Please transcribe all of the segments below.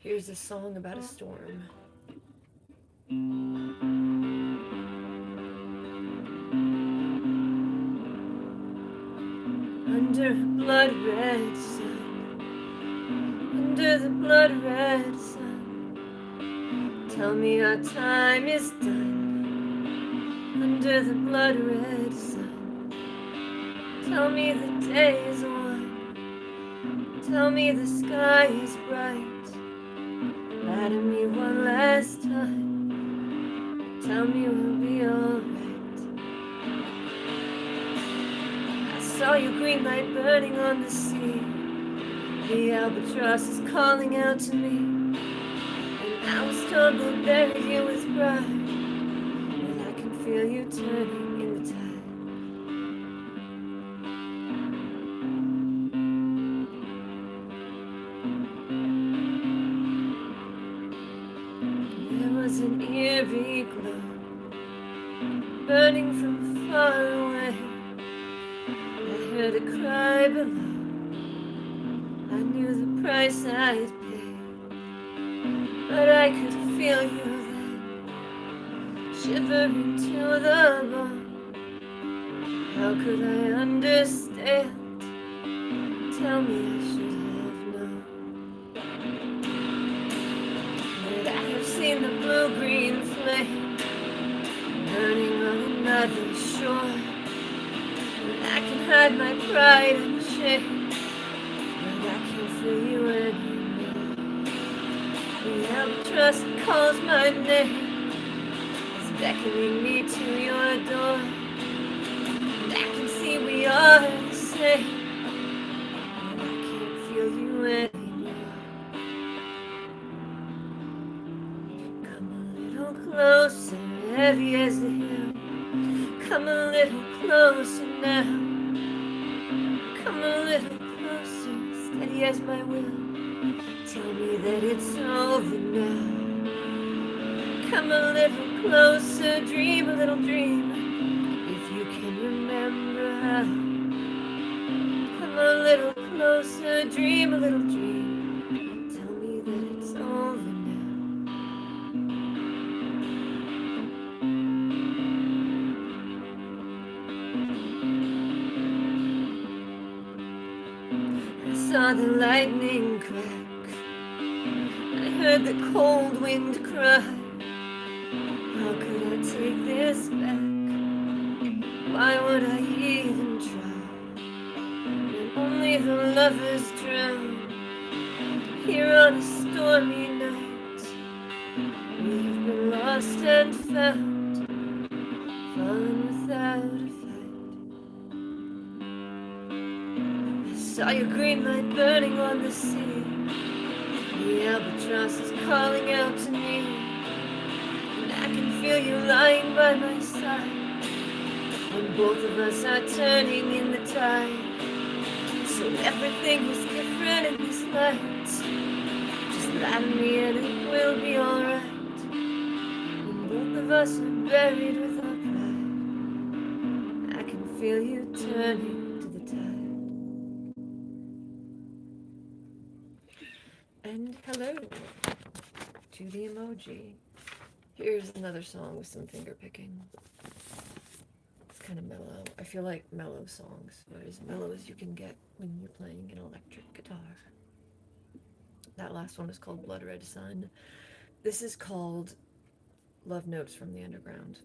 Here's a song about a storm. Under a blood red sun, under the blood red sun, tell me our time is done. Under the blood red sun, tell me the day is won. Tell me the sky is bright. Lie to me one last time. Tell me we'll be alright. I saw your green light burning on the sea. The albatross is calling out to me. And I was told they buried you with pride. And I can feel you turning in the tide. An eerie glow burning from far away. I heard a cry below. I knew the price I'd pay, but I could feel you then, shivering to the bone. How could I understand? Tell me I should have known. Seen the blue-green flame burning on another shore. And I can hide my pride and shame, but I can't feel you anymore. The albatross that calls my name is beckoning me to your door. And I can see we are the same, but I can't feel you anymore. Closer, heavy as the hill. Come a little closer now. Come a little closer, steady as my will. Tell me that it's over now. Come a little closer, dream a little dream, if you can remember how. Come a little closer, dream a little dream. Tell me that it's over now. Saw the lightning crack. I heard the cold wind cry. How could I take this back? Why would I even try? When only the lovers drown. Here on a stormy night, we have been lost and found, fallen without a fight. Saw your green light burning on the sea. The albatross is calling out to me, and I can feel you lying by my side, when both of us are turning in the tide. So everything is different in this night. Just lie to me and it will be alright. When both of us are buried with our pride, I can feel you turning to the tide. And hello to the emoji. Here's another song with some finger picking. It's kind of mellow. I feel like mellow songs are as mellow as you can get when you're playing an electric guitar. That last one is called Blood Red Sun. This is called Love Notes from the Underground.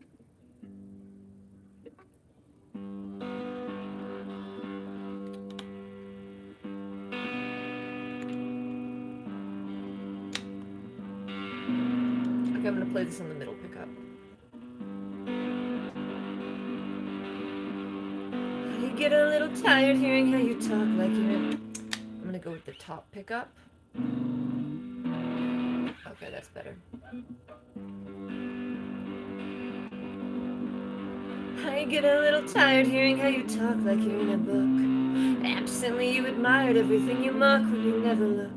I'm going to play this on the middle pickup. I get a little tired hearing how you talk like you're in... I'm going to go with the top pickup. Okay, that's better. I get a little tired hearing how you talk like you're in a book. Absently you admired everything you mock when you never look.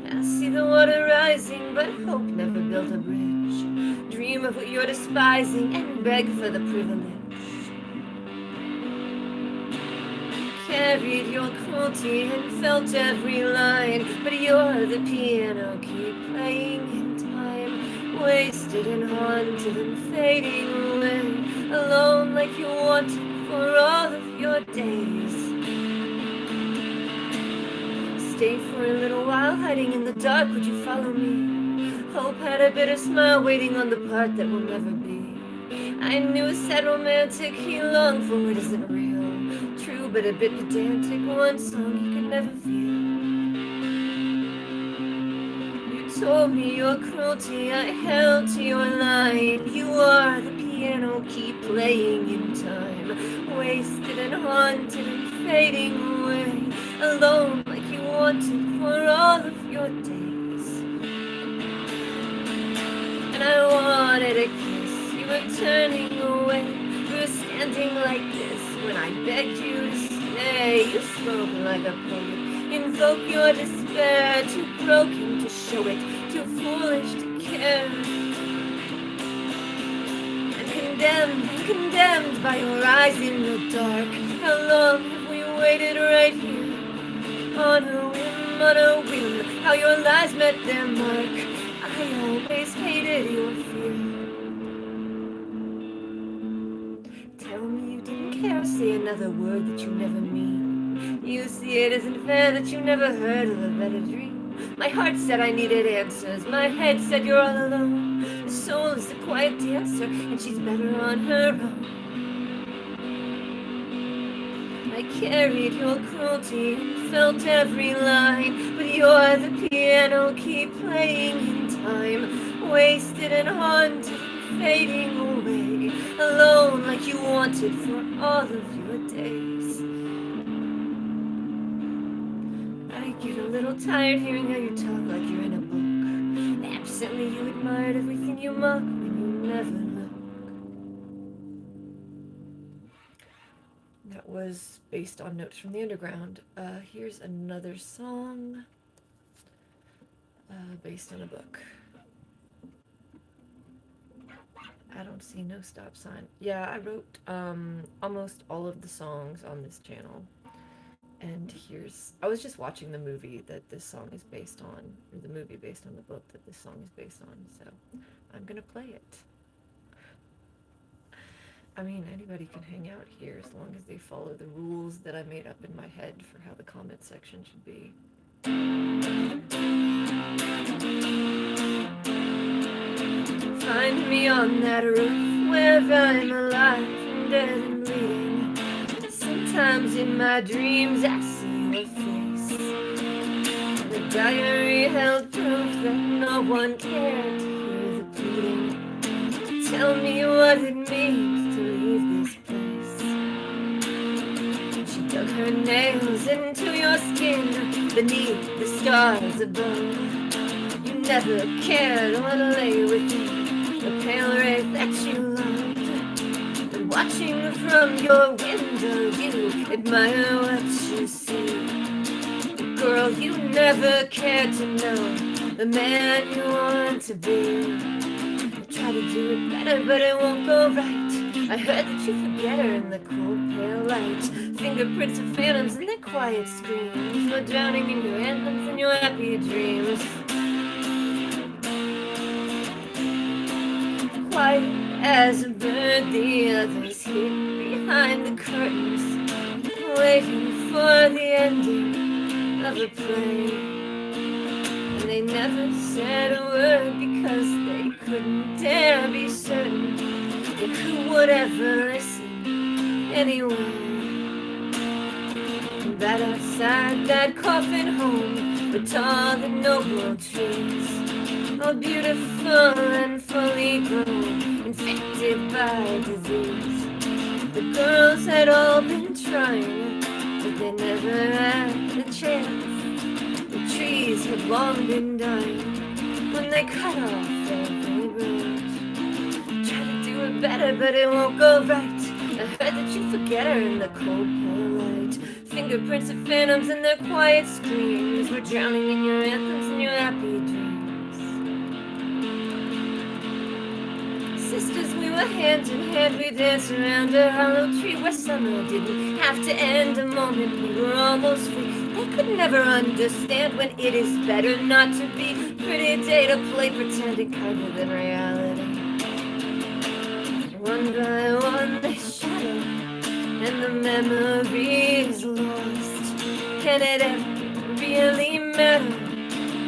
I see the water rising, but hope never built a bridge. Dream of what you're despising and beg for the privilege. carried your cruelty and felt every line, but you're the piano, keep playing in time, wasted and haunted and fading away, alone like you wanted for all of your days. Stay for a little while, hiding in the dark, would you follow me? Hope had a bitter smile, waiting on the part that will never be. I knew a sad romantic he longed for, it isn't real, true but a bit pedantic, one song he could never feel. You told me your cruelty, I held to your line. You are the piano, keep playing in time, wasted and haunted and fading away, alone like you wanted for all of your days. And I wanted a kiss, you were turning away, we were standing like this when I begged you to stay. You spoke like a poet, invoke your despair, too broken to show it, too foolish to care. And condemned by your eyes in the dark, how long have we waited right here, on a whim, how your lies met their mark. I always hated your fear. Tell me you didn't care, say another word that you never mean. You see it isn't fair that you never heard of a better dream. My heart said I needed answers, my head said you're all alone. The soul is a quiet dancer, and she's better on her own. I carried your cruelty and felt every line, but you're the piano, keep playing in time, wasted and haunted and fading away, alone like you wanted for all of your days. I get a little tired hearing how you talk like you're in a book. Absently you admired everything you mock when you never look. That was based on Notes from the Underground. Here's another song based on a book. I don't see no stop sign. Yeah, I wrote almost all of the songs on this channel. And I was just watching the movie that this song is based on, or the movie based on the book that this song is based on, so I'm gonna play it. I mean, anybody can hang out here as long as they follow the rules that I made up in my head for how the comment section should be. Find me on that roof where I'm alive and dead and bleeding. Sometimes in my dreams I see your face. The diary held proof that no one cared to hear the pleading. Tell me what it means to leave this place. She dug her nails into your skin beneath the stars above. You never cared what lay within the pale wraith that you loved. But watching from your window, you admire what you see. Girl, you never cared to know the man you want to be. Try to do it better, but it won't go right. I heard that you forget her in the cold, pale light. Fingerprints of phantoms and their quiet screams. We're drowning in your anthems and your happy dreams. Quiet as a bird, the others hid behind the curtains, waiting for the ending of the play. And they never said a word because they couldn't dare be certain that who would ever listen anyway. And that outside that coffin home were tall and noble trees, all beautiful and fully grown, infected by disease. The girls had all been trying, but they never had the chance. The trees had long been dying when they cut off every branch. Try to do it better, but it won't go right. I heard that you forget her in the cold, pale light. Fingerprints of phantoms and their quiet screams. We're drowning in your anthems and your happy dreams. Sisters, we were hand in hand we danced around a hollow tree where summer didn't have to end. A moment we were almost free. They could never understand when it is better not to be. Pretty day to play pretending kinder than reality. One by one they shadow, and the memory is lost. Can it ever really matter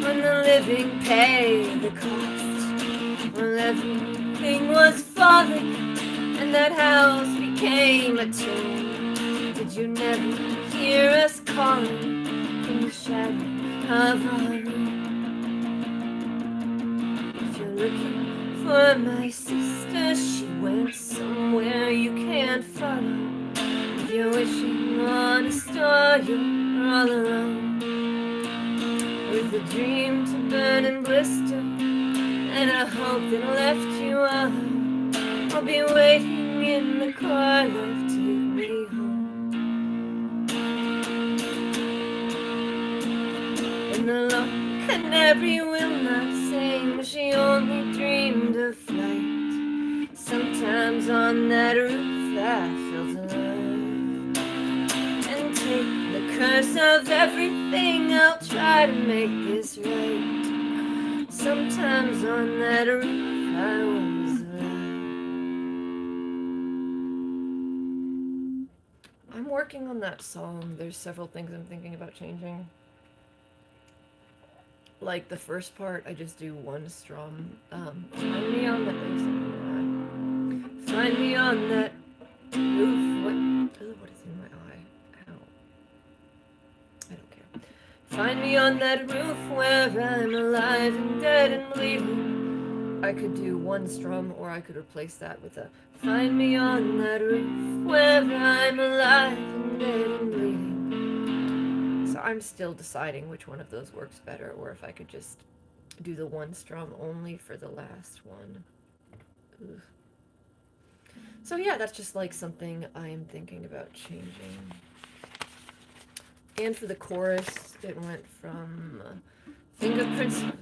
when the living pay the cost? Well, everything was falling, and that house became a tomb. Did you never hear us calling in the shadow of our room? If you're looking for my sister, she went somewhere you can't follow. If you're wishing on a star, you're all alone, with a dream to burn and blister, and a hope that left you alone. I'll be waiting in the car, love, take me home. And the long canary will not sing, she only dreamed of flight. Sometimes on that roof I felt alive. And take the curse of everything, I'll try to make this right. Sometimes on that roof I was alive. I'm working on that song. There's several things I'm thinking about changing. Like the first part, I just do one strum. Find me on that. Find me on that roof. What is in my eye? Ow. I don't care. Find me on that roof where I'm alive and dead and bleeding. I could do one strum, or I could replace that with a find me on that roof where I'm alive and dead and bleeding. So I'm still deciding which one of those works better, or if I could just do the one strum only for the last one. Ugh. So yeah, that's just like something I am thinking about changing. And for the chorus, it went from fingerprints of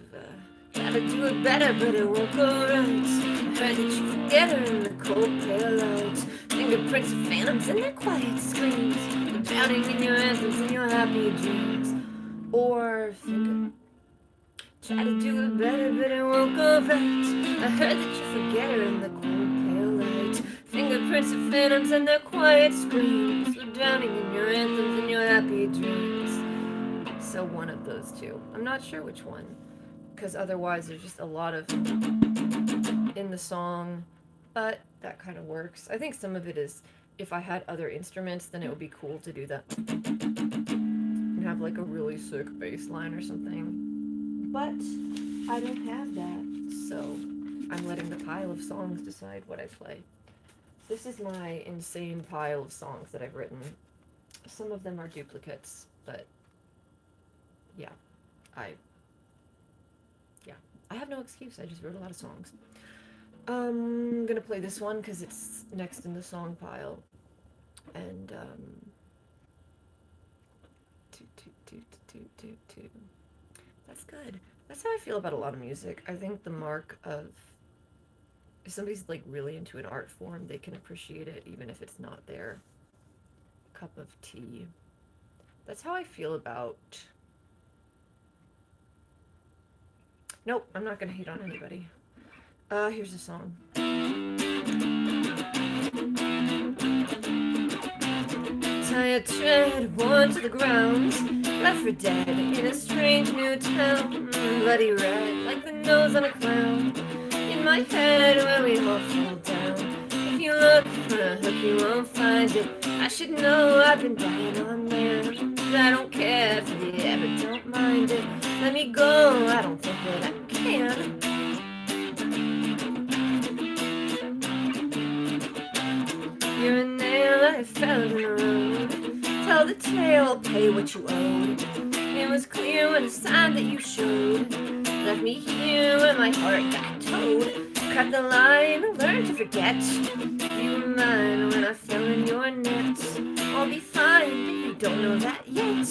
gotta do it better, but it won't go right. I heard that you forget her in the cold pale lights. Fingerprints of phantoms and their quiet screams, drowning in your anthems and your happy dreams. Or try to do it better, but it won't go right. I heard that you forget her in the cold pale lights. Fingerprints of phantoms and their quiet screams, drowning in your anthems and your happy dreams. So one of those two. I'm not sure which one, because otherwise there's just a lot of in the song, but that kind of works. I think some of it is, if I had other instruments, then it would be cool to do that and have like a really sick bass line or something. But I don't have that, so I'm letting the pile of songs decide what I play. This is my insane pile of songs that I've written. Some of them are duplicates, but yeah, I have no excuse. I just wrote a lot of songs. I'm gonna play this one because it's next in the song pile. And that's good. That's how I feel about a lot of music. I think the mark of, if somebody's like really into an art form, they can appreciate it even if it's not their cup of tea. That's how I feel about... Nope, I'm not gonna hate on anybody. Here's a song. Tired tread, worn to the ground, left for dead in a strange new town. Bloody red, like the nose on a clown. In my head, where we all fall down. If you look for a hook, you won't find it. I should know I've been dying on land. I don't care for the air, but don't mind it. Let me go, I don't think that I can. You're a nail I found in the road. Tell the tale, pay what you owed. It was clear when a sign that you showed. Left me here when my heart got towed. Cut the line and learn to forget. You were mine when I fell in your net. I'll be fine, but you don't know that yet.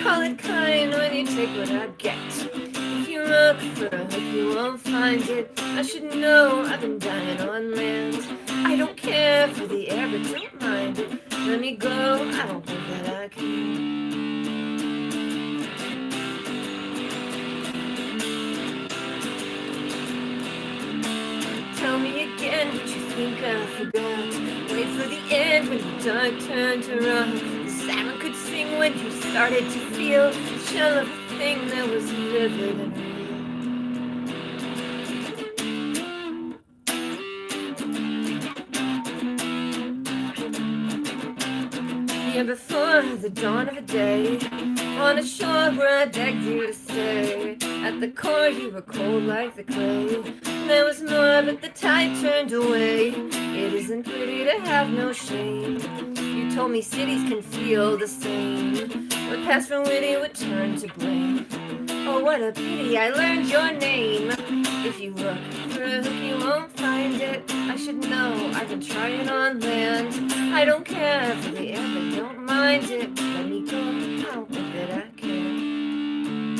Call it kind when you take what I get. If you look for a hook, you won't find it. I should know, I've been dying on land. I don't care for the air, but don't mind it. Let me go, I don't think that I can. Tell me again what you think I forgot. Wait for the end when the dark turned to rock. The siren could sing when you started to feel the shell of a thing that was vivid and real. Yeah, before the dawn of a day, on a shore where I begged you to stay. At the core you were cold like the clay. There was more, but the tide turned away. It isn't pretty to have no shame. You told me cities can feel the same. What passed for witty would turn to blame. Oh, what a pity I learned your name. If you look for a hook, you won't find it. I should know, I've been trying on land. I don't care for the air, but don't mind it. Let me go, I don't think that I can.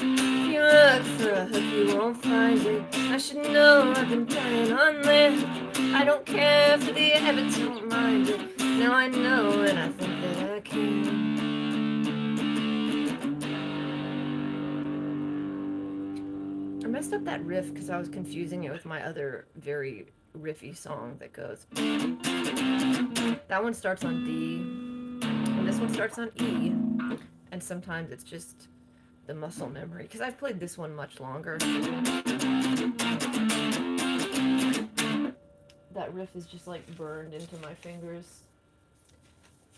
If you look for a hook, you won't find it. I should know, I've been trying on land. I don't care for the air, but don't mind it. Now I know, and I think that I can. I messed up that riff because I was confusing it with my other very riffy song that goes. That one starts on D, and this one starts on E, and sometimes it's just the muscle memory because I've played this one much longer. That riff is just like burned into my fingers.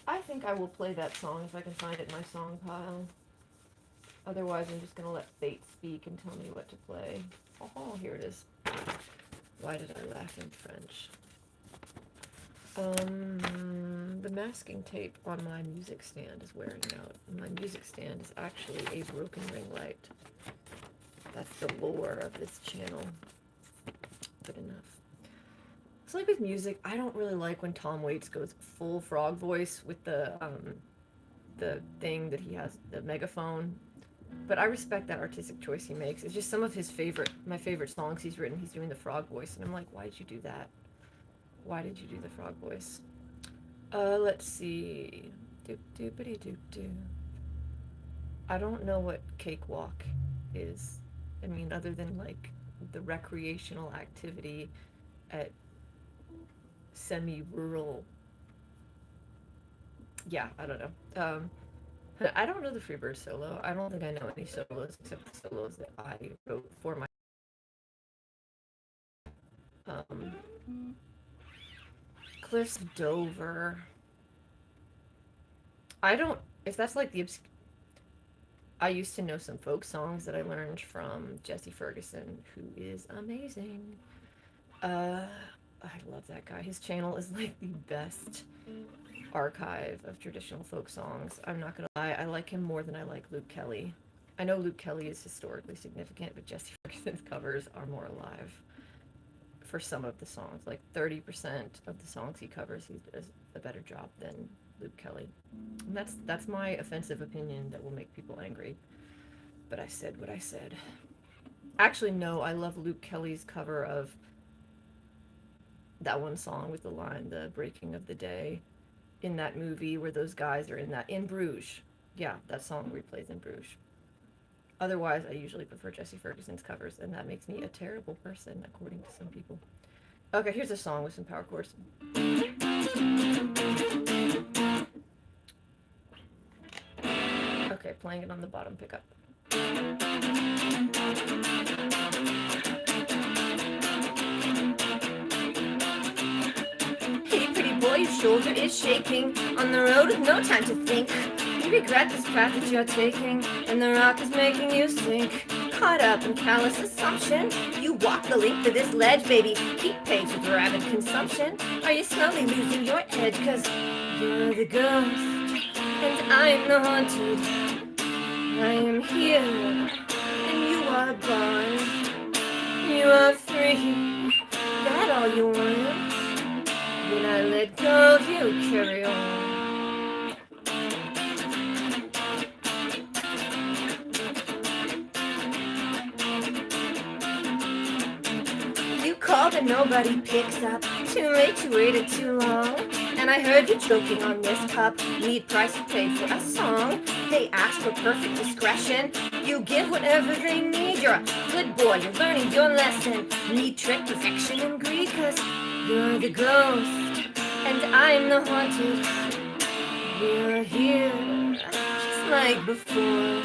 I think I will play that song if I can find it in my song pile. Otherwise, I'm just going to let fate speak and tell me what to play. Oh, here it is. Why did I laugh in French? The masking tape on my music stand is wearing out. My music stand is actually a broken ring light. That's the lore of this channel. Good enough. It's like with music, I don't really like when Tom Waits goes full frog voice with the thing that he has, the megaphone. But I respect that artistic choice he makes. It's just some of my favorite songs he's written, he's doing the frog voice. And I'm like, why did you do that? Why did you do the frog voice? Let's see. Doop doopity doop doo. I don't know what cakewalk is. I mean, other than like the recreational activity at semi-rural. Yeah, I don't know. I don't know the Freebird solo. I don't think I know any solos except the solos that I wrote for my Cliffs Dover. I don't, if that's like the I used to know some folk songs that I learned from Jesse Ferguson, who is amazing. I love that guy. His channel is like the best archive of traditional folk songs. I'm not gonna lie, I like him more than I like Luke Kelly. I know Luke Kelly is historically significant, but Jesse Ferguson's covers are more alive for some of the songs. Like 30% of the songs he covers, he does a better job than Luke Kelly. And that's my offensive opinion that will make people angry. But I said what I said. Actually, no, I love Luke Kelly's cover of that one song with the line, "The Breaking of the Day," in that movie where those guys are in Bruges. Yeah, that song replays in Bruges. Otherwise, I usually prefer Jesse Ferguson's covers, and that makes me a terrible person, according to some people. Okay, here's a song with some power chords. Okay, playing it on the bottom pickup. Hey, pretty boy, your shoulder is shaking. On the road with no time to think. You regret this path that you're taking, and the rock is making you sink. Caught up in callous assumption, you walk the length of this ledge, baby. Keep pace with rabid consumption. Are you slowly losing your edge? 'Cause you're the ghost, and I'm the haunted. I am here, and you are gone. You are free, that all you wanted. When I let go, you carry on. that nobody picks up. Too late, you waited too long. And I heard you choking on this cup. Need price you paid for a song. They ask for perfect discretion. You give whatever they need. You're a good boy, you're learning your lesson. Need trick, perfection, and greed, 'cause you're the ghost, and I'm the haunted. We're here, just like before.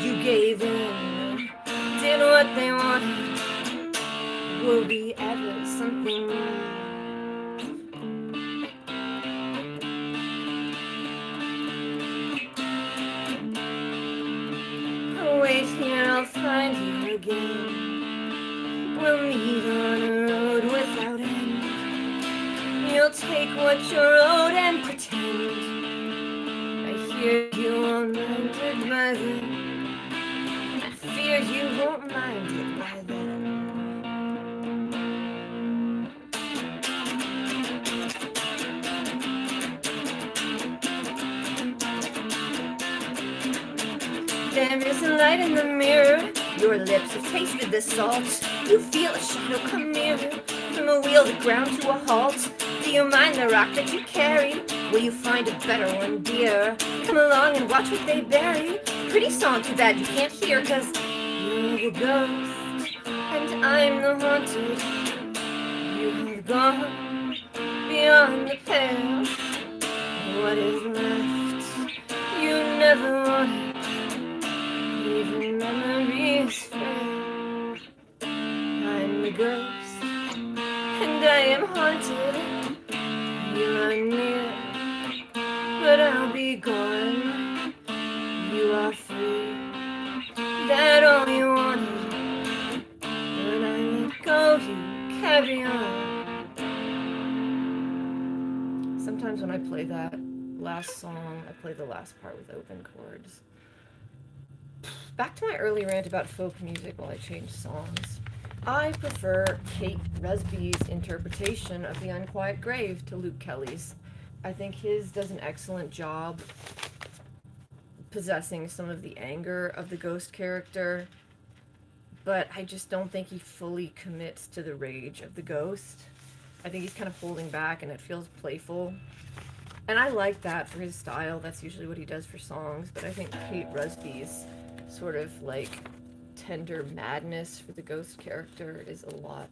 You gave in, did what they wanted. Will we ever something more? Oh, wait here, I'll find you again. We'll meet on a road without end. You'll take what you're owed and pretend. I hear you won't mind it by then. I fear you won't mind it by then. There is a light in the mirror. Your lips have tasted the salt. You feel a shadow come near. From a wheel to ground to a halt. Do you mind the rock that you carry? Will you find a better one, dear? Come along and watch what they bury. Pretty song, too bad you can't hear, 'cause you're the ghost, and I'm the haunted. You have gone beyond the pale. What is left? You never wanted. Even memories fade. I'm the ghost, and I am haunted. You are near, but I'll be gone. You are free, that all you wanted. When I let go, you carry on. Sometimes when I play that last song, I play the last part with open chords. Back to my early rant about folk music while I change songs. I prefer Kate Rusby's interpretation of The Unquiet Grave to Luke Kelly's. I think his does an excellent job possessing some of the anger of the ghost character, but I just don't think he fully commits to the rage of the ghost. I think he's kind of holding back, and it feels playful. And I like that for his style. That's usually what he does for songs, but I think Kate Rusby's sort of like tender madness for the ghost character is a lot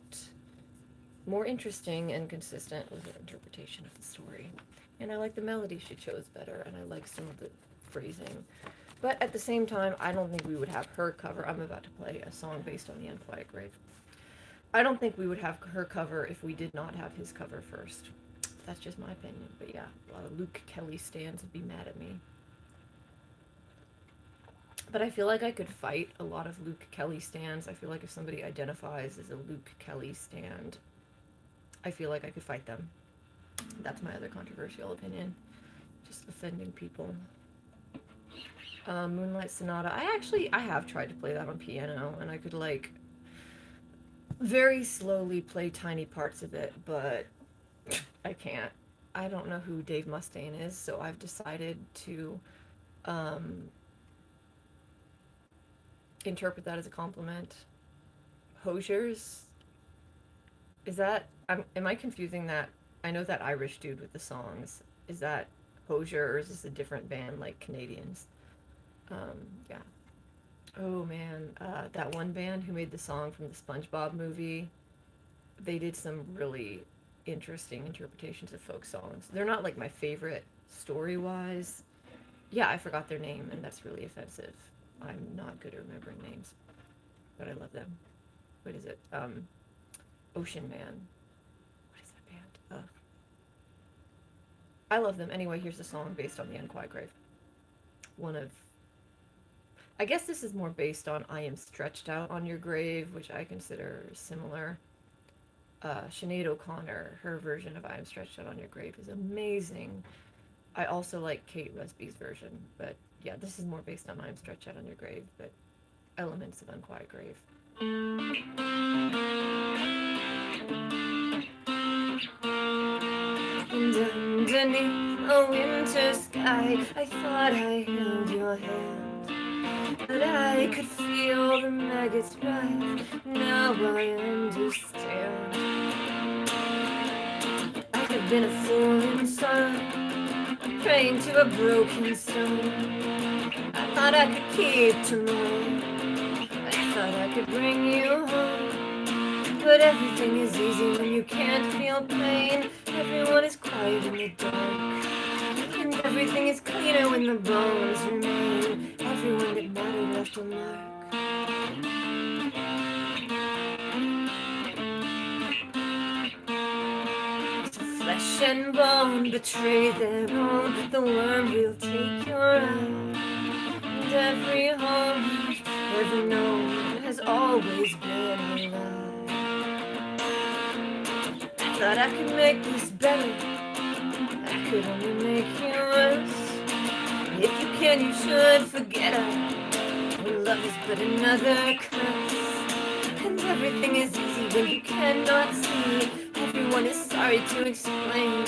more interesting and consistent with her interpretation of the story. And I like the melody she chose better, and I like some of the phrasing. But at the same time, I don't think we would have her cover. I'm about to play a song based on The Unquiet Grave. I don't think we would have her cover if we did not have his cover first. That's just my opinion. But yeah, a lot of Luke Kelly stans would be mad at me. But I feel like I could fight a lot of Luke Kelly stans. I feel like if somebody identifies as a Luke Kelly stand, I feel like I could fight them. That's my other controversial opinion. Just offending people. Moonlight Sonata. I have tried to play that on piano, and I could like very slowly play tiny parts of it, but I can't. I don't know who Dave Mustaine is, so I've decided to interpret that as a compliment. Hosiers? Is that... am I confusing that? I know that Irish dude with the songs. Is that Hosier, or is this a different band like Canadians? Yeah. Oh man, that one band who made the song from the SpongeBob movie, they did some really interesting interpretations of folk songs. They're not like my favorite story-wise. Yeah, I forgot their name, and that's really offensive. I'm not good at remembering names, but I love them. What is it? Ocean Man. What is that band? I love them. Anyway, here's a song based on The Unquiet Grave. I guess this is more based on I Am Stretched Out on Your Grave, which I consider similar. Sinead O'Connor, her version of I Am Stretched Out on Your Grave is amazing. I also like Kate Rusby's version, but yeah, this is more based on I Am Stretched Out on Your Grave, but elements of Unquiet Grave. And underneath a winter sky, I thought I held your hand. But I could feel the maggots rise. Now I understand. I have been a fool inside, praying to a broken stone. I thought I could keep tomorrow. I thought I could bring you home. But everything is easy when you can't feel pain. Everyone is quiet in the dark. And everything is cleaner when the bones remain. Everyone that mattered left a mark. Flesh and bone betray their own. The worm will take your own. And every home you've ever known has always been alive. I thought I could make this better. I could only make you worse. If you can, you should forget her. For love is but another curse. And everything is easy when you cannot see. Everyone is sorry to explain.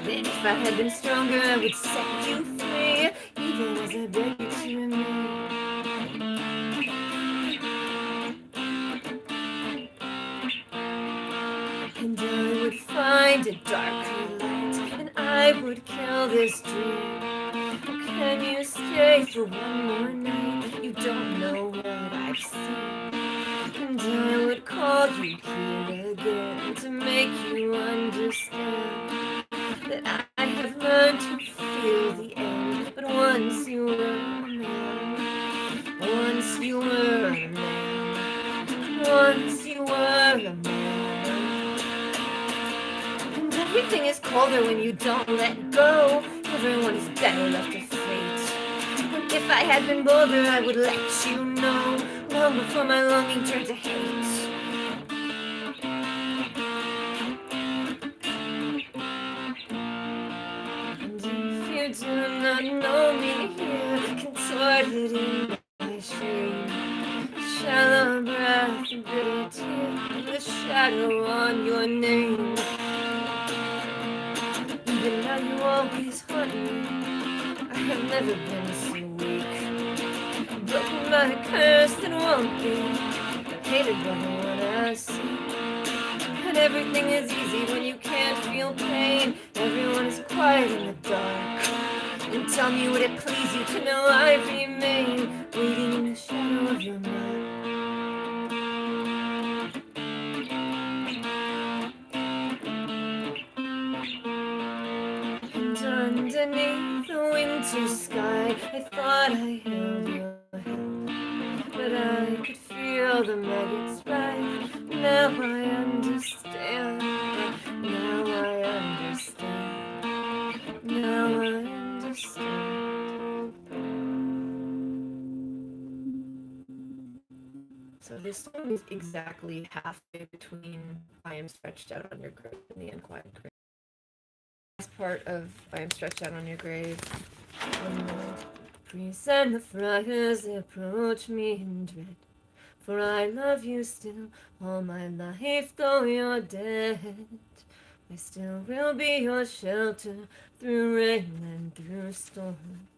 Then if I had been stronger, I would set you free. Even as I beg you to remain. And I would find a darker light, and I would kill this dream. Can you stay for one more night? You don't know what I've seen. And I would call you here again to make you understand that I have learned to feel the end. But once you were a man, once you were a man, once you were a man. And everything is colder when you don't let go. Everyone is better left to fate. And if I had been bolder, I would let you know. Long before my longing turned to hate. And if you do not know me here, contorted in my shame, shallow breath and bitter tear, the shadow on your name. Even now you always haunt me. I have never been so weak. Broken by a curse that won't be hated by the one I see. And everything is easy when you can't feel pain. Everyone is quiet in the dark. And tell me, would it please you to know I remain waiting in the shadow of your mind? And underneath the winter sky, I thought I held your hand, but I could feel the maggots rise. Now I understand. Now I understand. Now I understand. So this song is exactly halfway between I Am Stretched Out on Your Grave and The Unquiet Grave. Last part of I Am Stretched Out on Your Grave. When the priests and the friars approach me in dread, for I love you still all my life, though you're dead. I still will be your shelter through rain and through storm.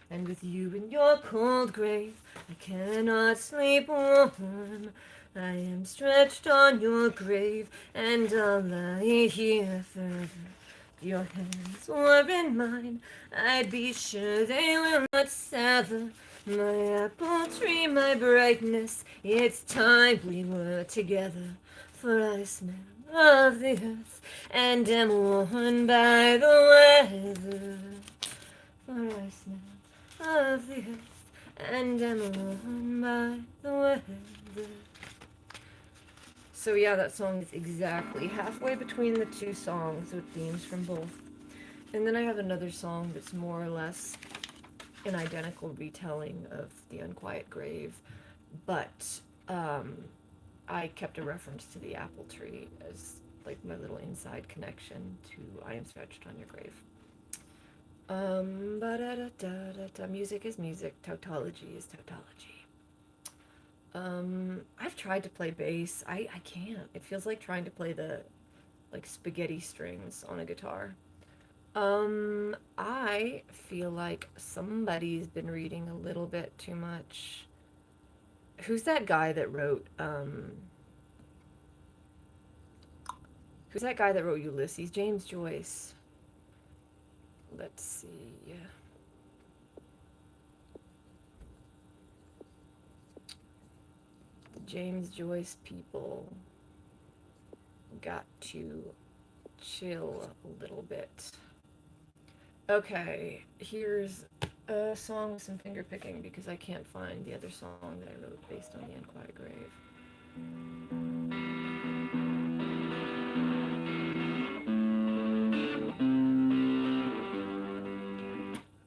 And with you in your cold grave, I cannot sleep warm. I am stretched on your grave, and I'll lie here forever. If your hands were in mine, I'd be sure they will not sever. My apple tree, my brightness, it's time we were together. For I smell of the earth, and am worn by the weather. For I smell of the earth, and am worn by the weather. So yeah, that song is exactly halfway between the two songs with themes from both. And then I have another song that's more or less an identical retelling of The Unquiet Grave, but I kept a reference to the apple tree as like my little inside connection to I Am Stretched on Your Grave. Music is music, tautology is tautology. I've tried to play bass. I can't. It feels like trying to play the like spaghetti strings on a guitar. I feel like somebody's been reading a little bit too much. Who's that guy that wrote, who's that guy that wrote Ulysses? James Joyce. Let's see. The James Joyce people got to chill a little bit. Okay, here's a song with some finger picking because I can't find the other song that I wrote based on The Unquiet Grave.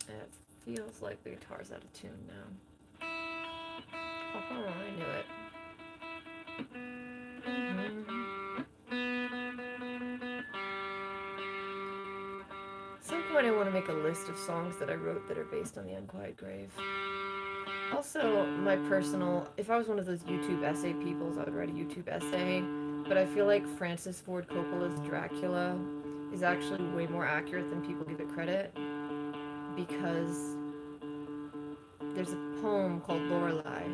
It feels like the guitar's out of tune now. Oh, I knew it. At some point I want to make a list of songs that I wrote that are based on The Unquiet Grave. Also, my personal, if I was one of those YouTube essay peoples, I would write a YouTube essay, but I feel like Francis Ford Coppola's Dracula is actually way more accurate than people give it credit, because there's a poem called Lorelei.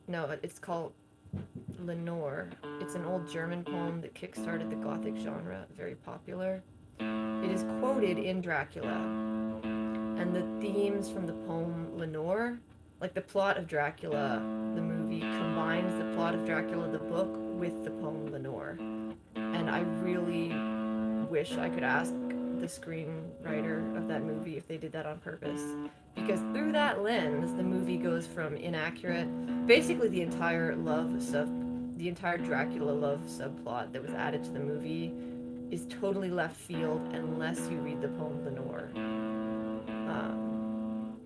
No, it's called Lenore. It's an old German poem that kickstarted the Gothic genre, very popular. It is quoted in Dracula, and the themes from the poem Lenore, like the plot of Dracula, the movie, combines the plot of Dracula, the book, with the poem Lenore. And I really wish I could ask the screenwriter of that movie if they did that on purpose. Because through that lens, the movie goes from inaccurate, basically the entire Dracula love subplot that was added to the movie is totally left field unless you read the poem Lenore.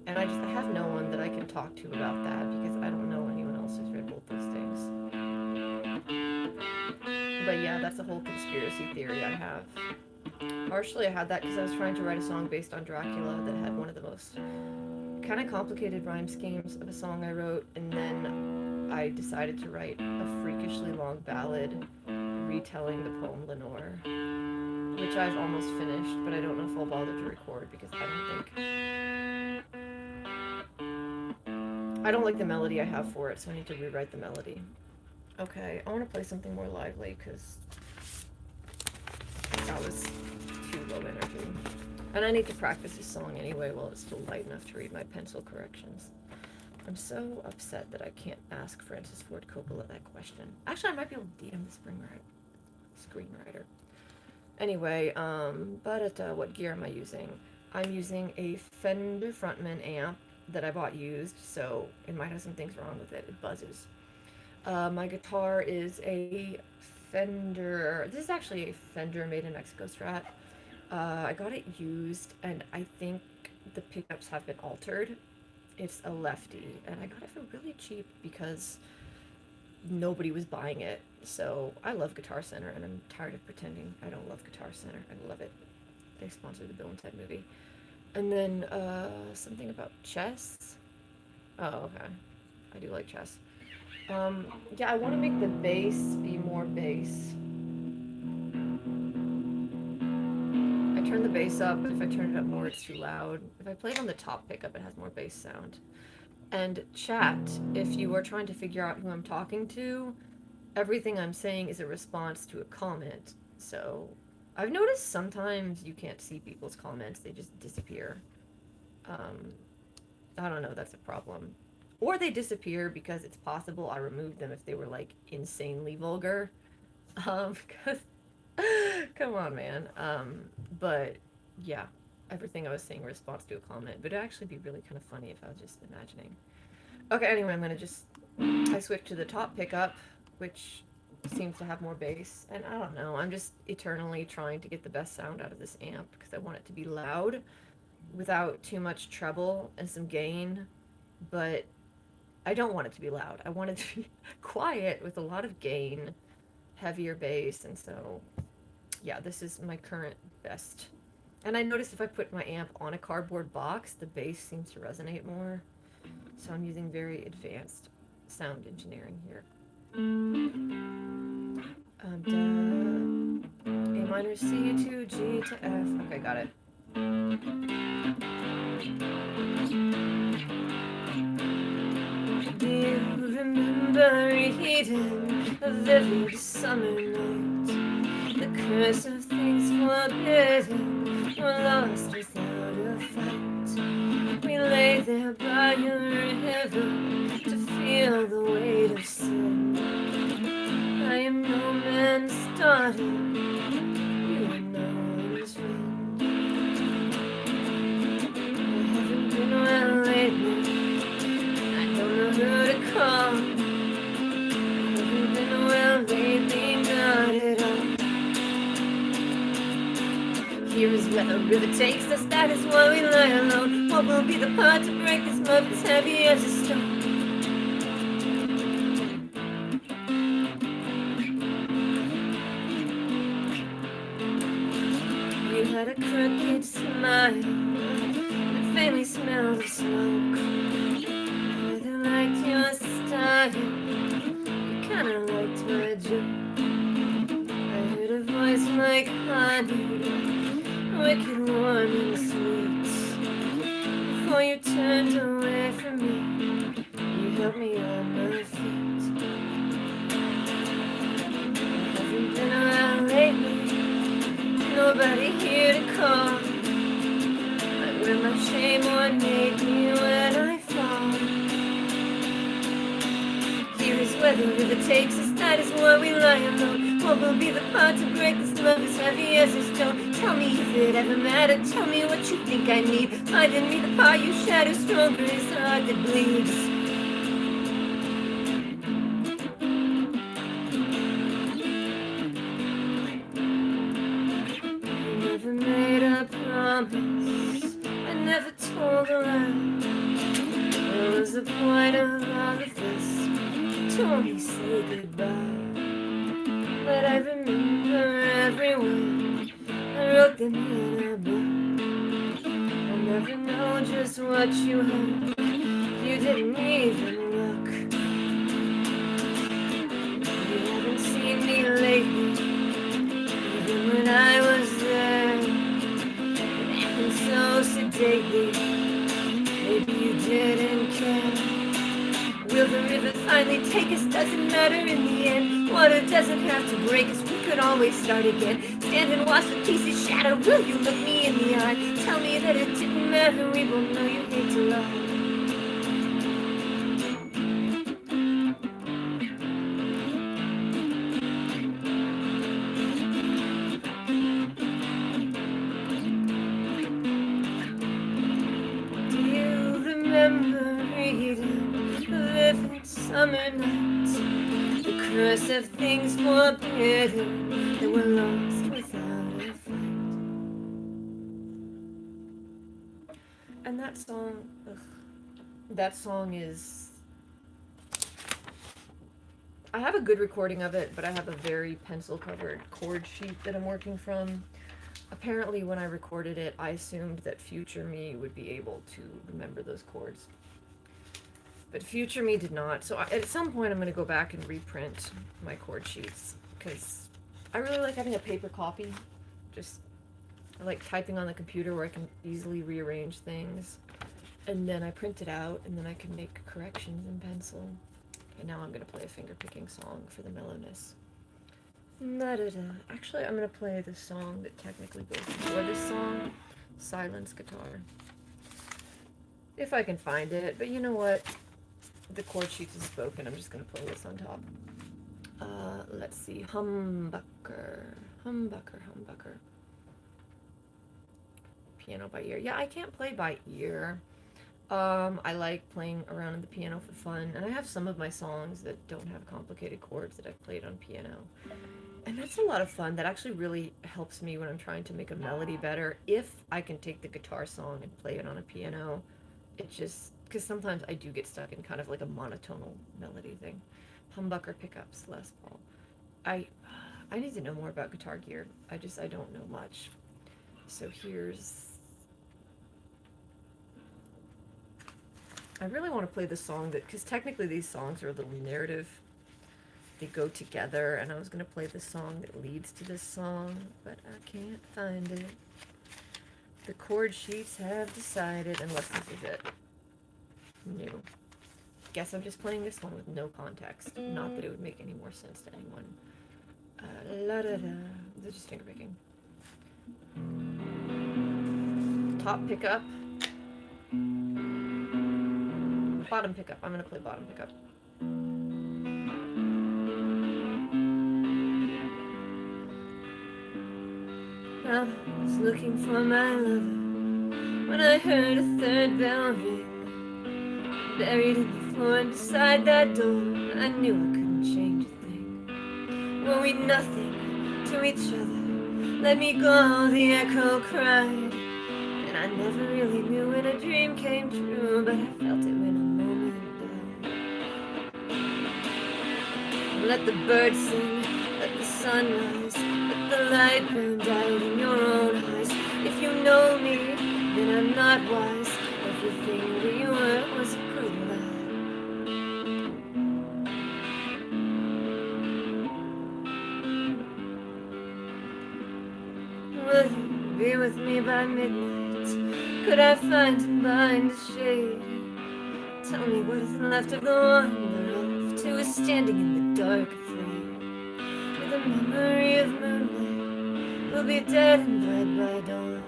And I have no one that I can talk to about that because I don't know anyone else who's read both those things. But yeah, that's a whole conspiracy theory I have. Partially I had that because I was trying to write a song based on Dracula that had one of the most kind of complicated rhyme schemes of a song I wrote, and then I decided to write a freakishly long ballad retelling the poem Lenore, which I've almost finished, but I don't know if I'll bother to record because I don't like the melody I have for it, so I need to rewrite the melody. Okay, I want to play something more lively because that was too low energy. And I need to practice this song anyway while it's still light enough to read my pencil corrections. I'm so upset that I can't ask Francis Ford Coppola that question. Actually, I might be able to DM the screenwriter. Anyway, what gear am I using? I'm using a Fender Frontman amp that I bought used, so it might have some things wrong with it. It buzzes. My guitar is a Fender. This is actually a Fender made in Mexico Strat. I got it used, and I think the pickups have been altered. It's a lefty, and I got it for really cheap because nobody was buying it. So I love Guitar Center, and I'm tired of pretending I don't love Guitar Center. I love it. They sponsored the Bill and Ted movie. And then something about chess. Oh, okay. I do like chess. Yeah, I want to make the bass be more bass. I turn the bass up, but if I turn it up more, it's too loud. If I play it on the top pickup, it has more bass sound. And chat, if you are trying to figure out who I'm talking to, everything I'm saying is a response to a comment. So I've noticed sometimes you can't see people's comments, they just disappear. I don't know, that's a problem. Or they disappear because it's possible I removed them if they were like insanely vulgar. Because come on, man. But yeah, everything I was saying in response to a comment, but it'd actually be really kind of funny if I was just imagining. Okay, anyway, I switched to the top pickup, which seems to have more bass, and I don't know, I'm just eternally trying to get the best sound out of this amp because I want it to be loud without too much treble and some gain, but I don't want it to be loud. I want it to be quiet with a lot of gain, heavier bass, and so yeah, this is my current best. And I noticed if I put my amp on a cardboard box, the bass seems to resonate more. So I'm using very advanced sound engineering here. Am minor C to G to F. Okay, got it. Do you remember Eden, a vivid summer night? The curse of things forbidden were lost without a fight. We lay there by a river to feel the weight of sin. I am no man's daughter, you are no one's friend. I haven't been well lately, I don't know who to call. I haven't been well lately, not at all. Here is where the river takes us, that is why we lie alone. What will be the part to break this love as heavy as a stone? You had a crooked smile and faintly smelled of smoke. I rather liked your style, you kinda liked my joke. I heard a voice like honey, wicked warm and sweet. Before you turned away from me, you held me on my feet. I haven't been around lately, nobody here to call. I wear my shame ornate me when I fall. Here is where the river takes us, that is why we lie alone. What will be the part to break this love as heavy as a stone? Tell me if it ever mattered, tell me what you think I need. Find in me the part you shatter, stronger is the heart that bleeds. Never made a promise, I never told a lie. What was the point of all of this? To only say goodbye. But I remember every word, I wrote them in a book. I'll never know just what you heard, you didn't even look. You haven't seen me lately, even when I was there. And so sedately, maybe you didn't care. Will the river finally take us? Doesn't matter in the end. Water doesn't have to break us, we could always start again. Stand and watch the pieces shatter. Will you look me in the eye? Tell me that it didn't matter, we both know you hate to lie. Do you remember reading the vivid summer nights? The curse of things forbidden that were lost without a fight. And that song is... I have a good recording of it, but I have a very pencil-covered chord sheet that I'm working from. Apparently, when I recorded it, I assumed that future me would be able to remember those chords. But future me did not. So at some point, I'm going to go back and reprint my chord sheets, because I really like having a paper copy. I like typing on the computer where I can easily rearrange things. And then I print it out, and then I can make corrections in pencil. And now I'm going to play a finger-picking song for the mellowness. Actually, I'm going to play the song that technically goes before this song, Silence Guitar. If I can find it, but you know what? The chord sheet is spoken, I'm just going to play this on top. Let's see, Humbucker. Piano by ear. Yeah, I can't play by ear. I like playing around on the piano for fun, and I have some of my songs that don't have complicated chords that I've played on piano. And that's a lot of fun. That actually really helps me when I'm trying to make a melody better. If I can take the guitar song and play it on a piano, it just... because sometimes I do get stuck in kind of like a monotonal melody thing. Humbucker pickups, Les Paul. I need to know more about Guitar Gear. I don't know much. So here's... I really want to play the song that... because technically these songs are a little narrative they go together, and I was gonna play the song that leads to this song, but I can't find it. The chord sheets have decided, unless this is it. No. Guess I'm just playing this one with no context. Not that it would make any more sense to anyone. La da da. This is just finger picking. Top pickup. Bottom pickup. I'm gonna play bottom pickup. I was looking for my lover when I heard a third bell ring. Buried in the floor and beside that door, I knew I couldn't change a thing. Were we nothing to each other? Let me go, the echo cried. And I never really knew when a dream came true, but I felt it when a moment died. Let the birds sing, let the sun rise, let the light burn out in your own eyes. If you know me, then I'm not wise. Everything we were was a good lie. Will you be with me by midnight? Could I find and bind a shade? Tell me what is left of the one we're off to is standing in the dark afraid. With a memory of moonlight, we'll be dead and bright by dawn.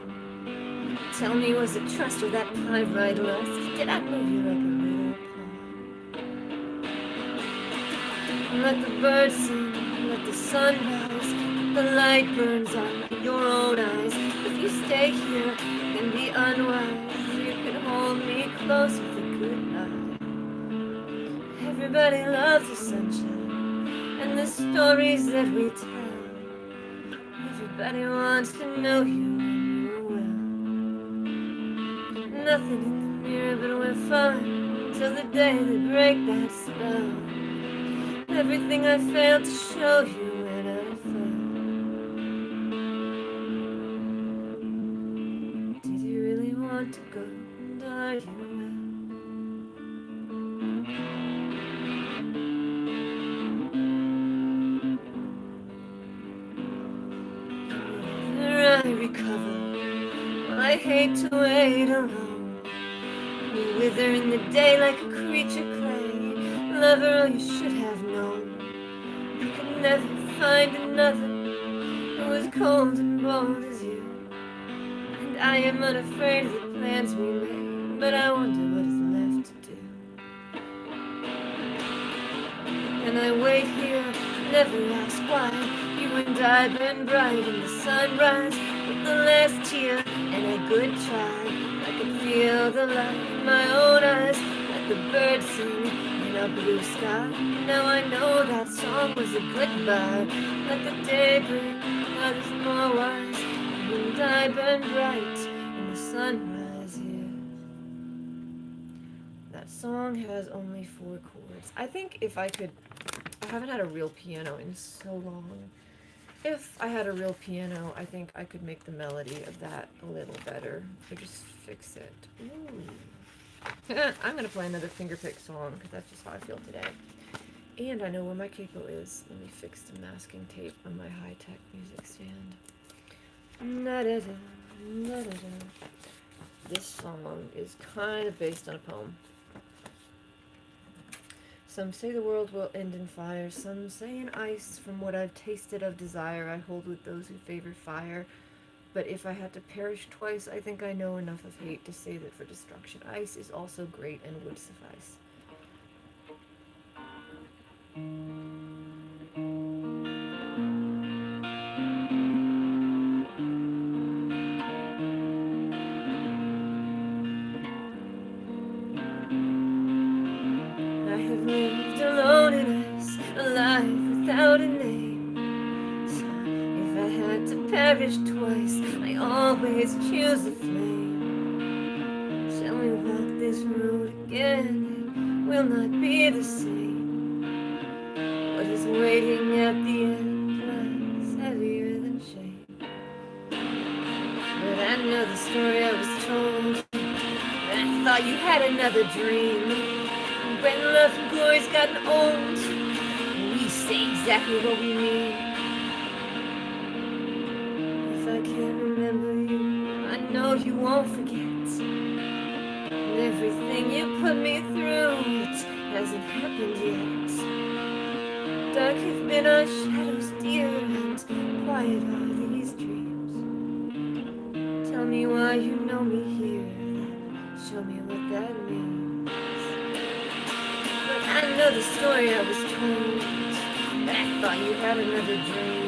Tell me, was it trust or that pyrite lust? Did I move you like a little pawn? Let the birds sing, let the sun rise, let the light burns out in your own eyes. If you stay here, then be unwise. You can hold me close with a good night. Everybody loves the sunshine and the stories that we tell. Everybody wants to know you. Nothing in the mirror, but we're fine till the day they break that spell. Everything I failed to show you when I fell. Did you really want to go? And are you well? Whenever I recover, well, I hate to wait alone. You wither in the day like a creature clay. Lover, oh, you should have known. You could never find another who as cold and bold as you. And I am unafraid of the plans we made, but I wonder what is left to do. And I wait here, never ask why. You and I burn bright in the sunrise, with the last tear and a good try. I can feel the light in my own eyes. Let the birds sing in a blue sky. Now I know that song was a goodbye. Let the day bring others more wise. You and I burn bright in the sunrise here. That song has only 4 chords. I think if I could... I haven't had a real piano in so long. If I had a real piano, I think I could make the melody of that a little better. Or just fix it. Ooh. I'm gonna play another fingerpick song, because that's just how I feel today. And I know where my capo is. Let me fix the masking tape on my high-tech music stand. Na-da-da, na-da-da. This song is kind of based on a poem. Some say the world will end in fire, some say in ice. From what I've tasted of desire, I hold with those who favor fire. But if I had to perish twice, I think I know enough of hate to say that for destruction, ice is also great and would suffice. Lived alone in ice, alive without a name. So if I had to perish twice, I always choose the flame. Shall we walk this road again? It will not be the same. What is waiting at the end lies heavier than shame. But I know the story I was told, and I thought you had another dream. When love and glory's gotten old, we say exactly what we mean. If I can't remember you, I know you won't forget. And everything you put me through, it hasn't happened yet. Dark have been our shadows, dear, and quiet are these dreams. Tell me why you know me here, then show me what that means. But I know the story I was told, but I thought you had another dream.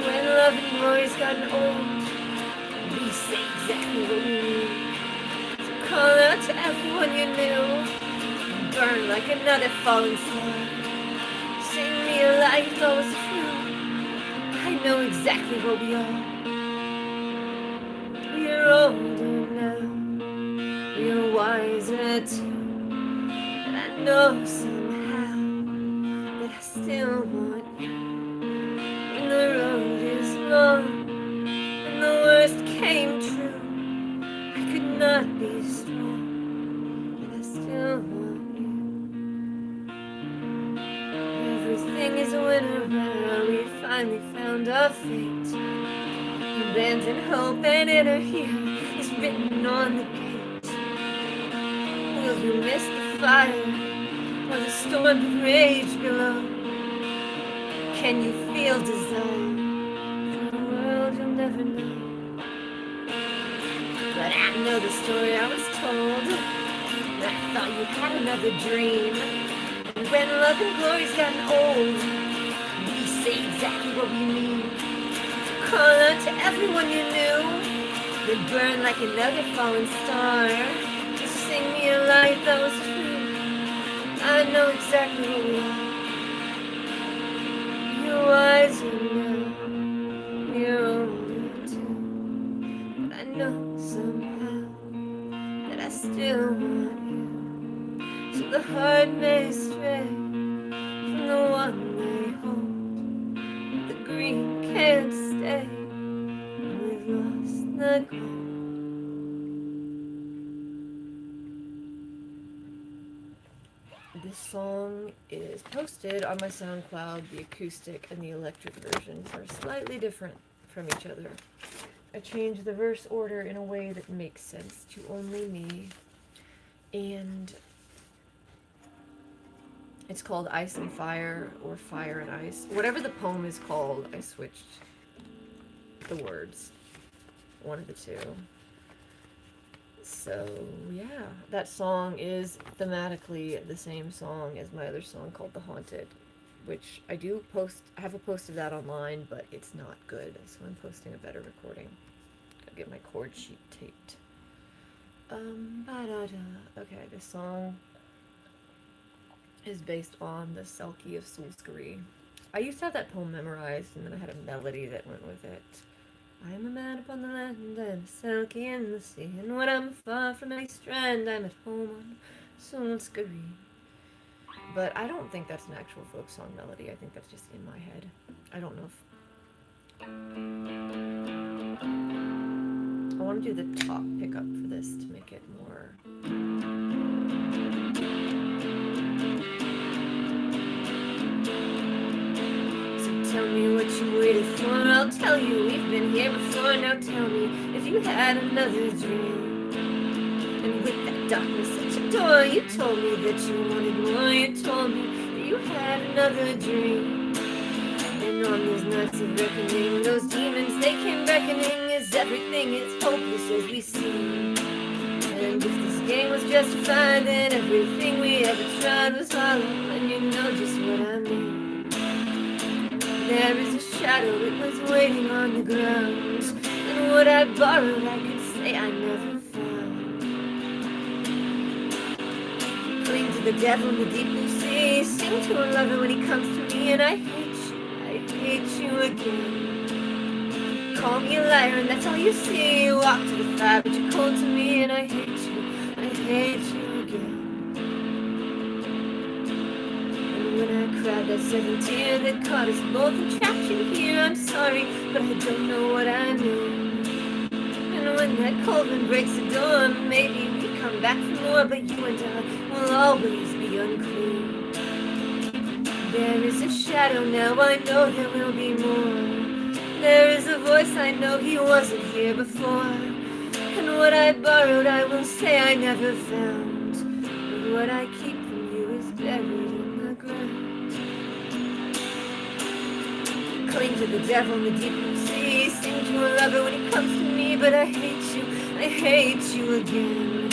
When love and glory's gotten old, we say exactly what we mean. So call out to everyone you knew, and burn like another falling star. Sing me a life that was true. I know exactly what we are. We're older now, we're wiser too, and I know somehow that I still want you. When the road is long and the worst came true, I could not be strong, but I still want you. Everything is a winner where we finally found our fate. Abandon hope and inner here is written on the gate. Will you miss the fire or the storm that rage below? Can you feel desire for a world you'll never know? But I know the story I was told, and I thought you had another dream. And when love and glory's gotten old, we say exactly what we mean. So call out to everyone you knew, then burn like another fallen star. Just sing me a life that was true. I know exactly what we are. You're wiser now, you're older too, but I know somehow that I still want you. So the heart may stray from the one they hold, the green can't stay, and we've lost the gold. This song is posted on my SoundCloud. The acoustic and the electric versions are slightly different from each other. I changed the verse order in a way that makes sense to only me. And it's called Ice and Fire, or Fire and Ice. Whatever the poem is called, I switched the words. One of the two. So, yeah. That song is thematically the same song as my other song called The Haunted, which I do post. I have a post of that online, but it's not good, so I'm posting a better recording. Gotta get my chord sheet taped. Okay, this song is based on the Selkie of Solskjaer. I used to have that poem memorized, and then I had a melody that went with it. I am a man upon the land, and a Selkie in the sea, and when I'm far from any strand, I'm at home on Solskjaer. But I don't think that's an actual folk song melody. I think that's just in my head. I don't know if... I want to do the top pickup for this to make it more... Tell me what you waited for, I'll tell you, we've been here before. Now tell me if you had another dream. And with that darkness at your door, you told me that you wanted more. You told me that you had another dream. And on those nights of reckoning, those demons, they came beckoning as everything is hopeless as we see. And if this game was justified, then everything we ever tried was hollow. And you know just what I mean. There is a shadow, it was waiting on the ground, and what I borrowed I could say I never found. Cling to the devil in the deep blue sea, sing to a lover when he comes to me, and I hate you again. Call me a liar and that's all you see, you walk to the fire but you're cold to me, and I hate you again. When I cried that second tear that caught us both and trapped you here, I'm sorry, but I don't know what I knew. And when that cold wind breaks the door, maybe we come back for more, but you and I will always be unclean. There is a shadow now, I know there will be more. There is a voice, I know he wasn't here before. And what I borrowed, I will say I never found. But what I keep from you is buried in the ground. Cling to the devil in the deep blue sea. Sing to a lover when he comes to me. But I hate you again.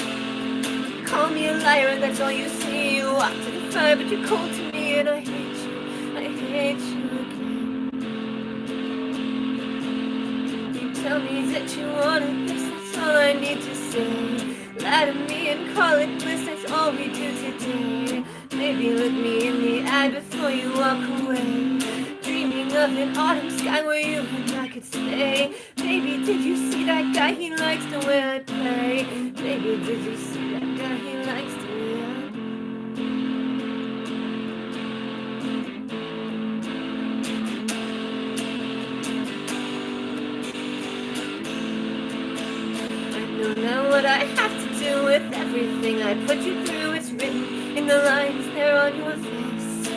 Call me a liar and that's all you see. You walk to the fire but you're cold to me. And I hate you again. You tell me that you want it, that's all I need to say. Lie to me and call it bliss, that's all we do today. Maybe look me in the eye before you walk away. Dreaming of an autumn sky where you and I could stay. Baby, did you see that guy? He likes the way I play. Baby, did you see that guy? He likes the way I play. Now what I have to do with everything I put you through, it's written in the lines there on your face.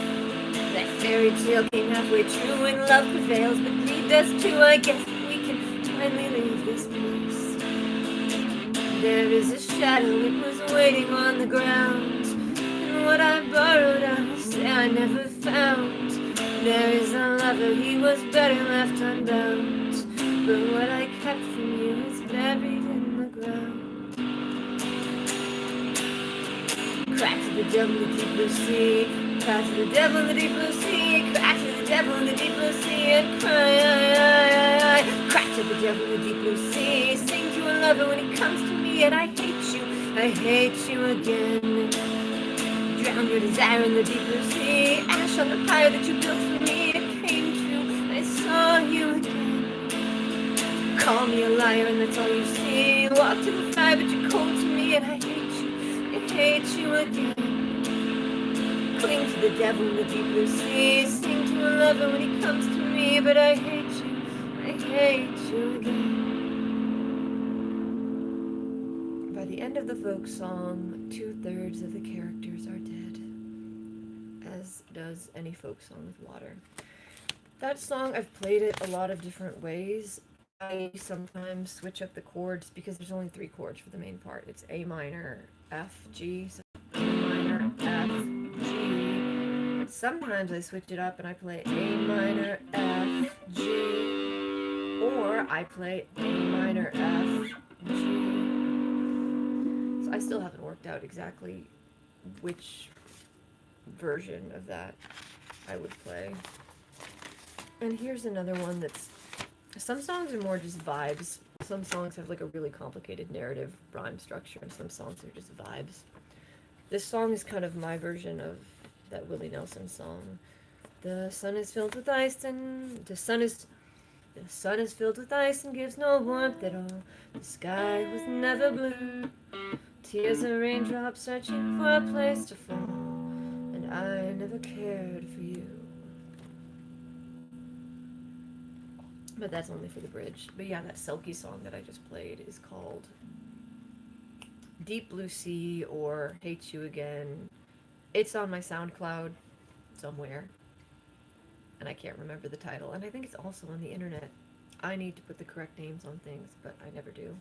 That fairy tale came halfway true and love prevails, but greed does too. I guess we can finally leave this place. There is a shadow, it was waiting on the ground. And what I borrowed, I will say I never found. There is a lover, he was better left unbound. But what I kept from you is buried in the ground. Crack to the devil in the deep blue sea. Crack to the devil in the deep blue sea. Crack to the devil in the deep blue sea and cry. Crack to the devil in the deep blue sea. Sing to a lover when he comes to me. And I hate you again. Drown your desire in the deep blue sea. Ash on the fire that you built for me. It came true, I saw you again. Call me a liar and that's all you see. Walk to the fire but you're cold to me. And I hate you again. Cling to the devil in the deep blue sea. Sing to a lover when he comes to me. But I hate you again. By the end of the folk song, 2/3 of the characters are dead, as does any folk song with water. That song, I've played it a lot of different ways. I sometimes switch up the chords because there's only 3 chords for the main part. It's A minor, F, G, so A minor, F, G. But sometimes I switch it up and I play A minor, F, G, or I play A minor, F, G. So I still haven't worked out exactly which version of that I would play. And here's another one that's, some songs are more just vibes. Some songs have like a really complicated narrative rhyme structure, and some songs are just vibes. This song is kind of my version of that Willie Nelson song. The sun is filled with ice and the sun is filled with ice and gives no warmth at all. The sky was never blue. Tears of raindrops searching for a place to fall. And I never cared for you. But that's only for the bridge. But yeah, that Selkie song that I just played is called Deep Blue Sea or Hate You Again. It's on my SoundCloud somewhere. And I can't remember the title. And I think it's also on the internet. I need to put the correct names on things, but I never do.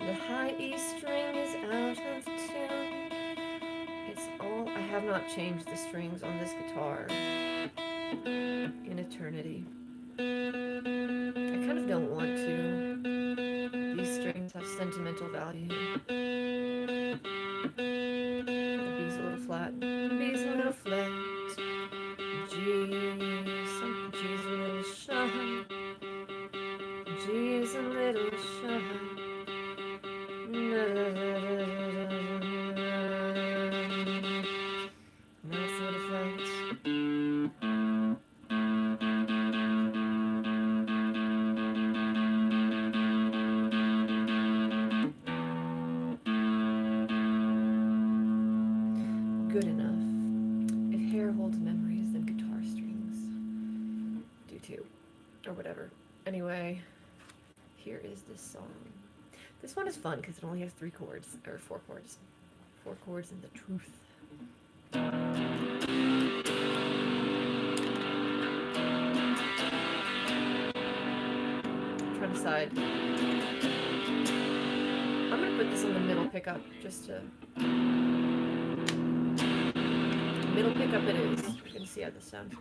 The high E string is out of tune. It's all, I have not changed the strings on this guitar in eternity. I kind of don't want to. These strings have sentimental value. The B's a little flat, B's a little flat. G's a little shy. G is a little shy. Nice little flats. Good enough. If hair holds or whatever. Anyway, here is this song. This one is fun because it only has 3 chords, or 4 chords. 4 chords and the truth. I'm trying to decide. I'm gonna put this on the middle pickup just to. Middle pickup it is. You can see how this sounds.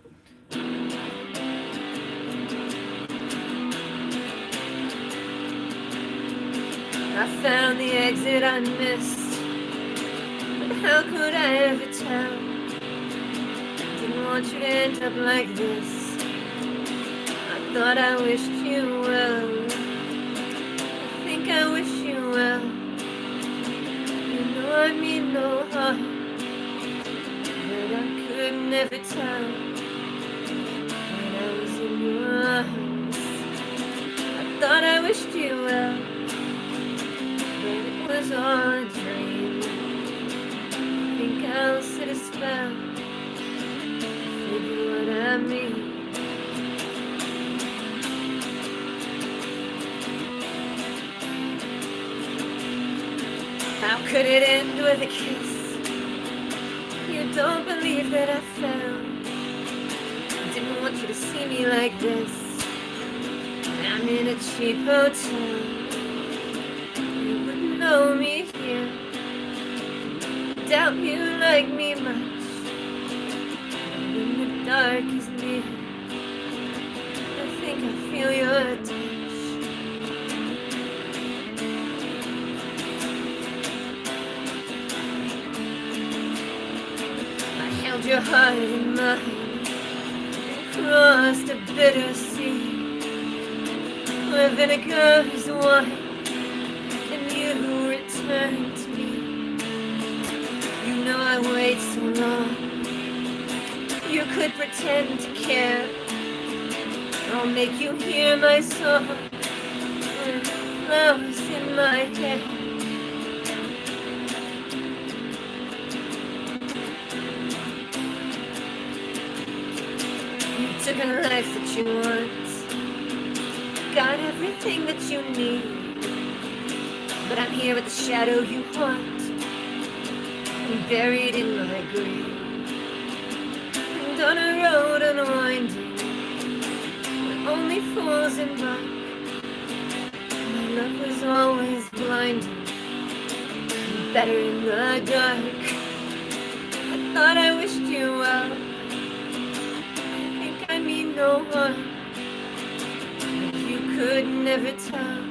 I found the exit I missed, but how could I ever tell? Didn't want you to end up like this. I thought I wished you well. I think I wish you well. You know I mean no harm, but I could never tell when I was in your arms. I thought I wished you well, but it was all a dream. I think I'll sit a spell, figure what I mean. How could it end with a kiss? You don't believe that I fell. I didn't want you to see me like this. I'm in a cheap hotel. You wouldn't know me here. Doubt you like me much. But when the dark is near, I think I feel your touch. Your heart in mine, crossed a bitter sea, where vinegar is wine, and you return to me. You know I wait so long, you could pretend to care. I'll make you hear my song, with flowers in my hair. Took a life that you want, got everything that you need, but I'm here with the shadow you haunt, and buried in my grave. And on a road unwinding, where only fools embark, my love was always blinding, and better in the dark. I thought I wished you well, no harm, but you could never tell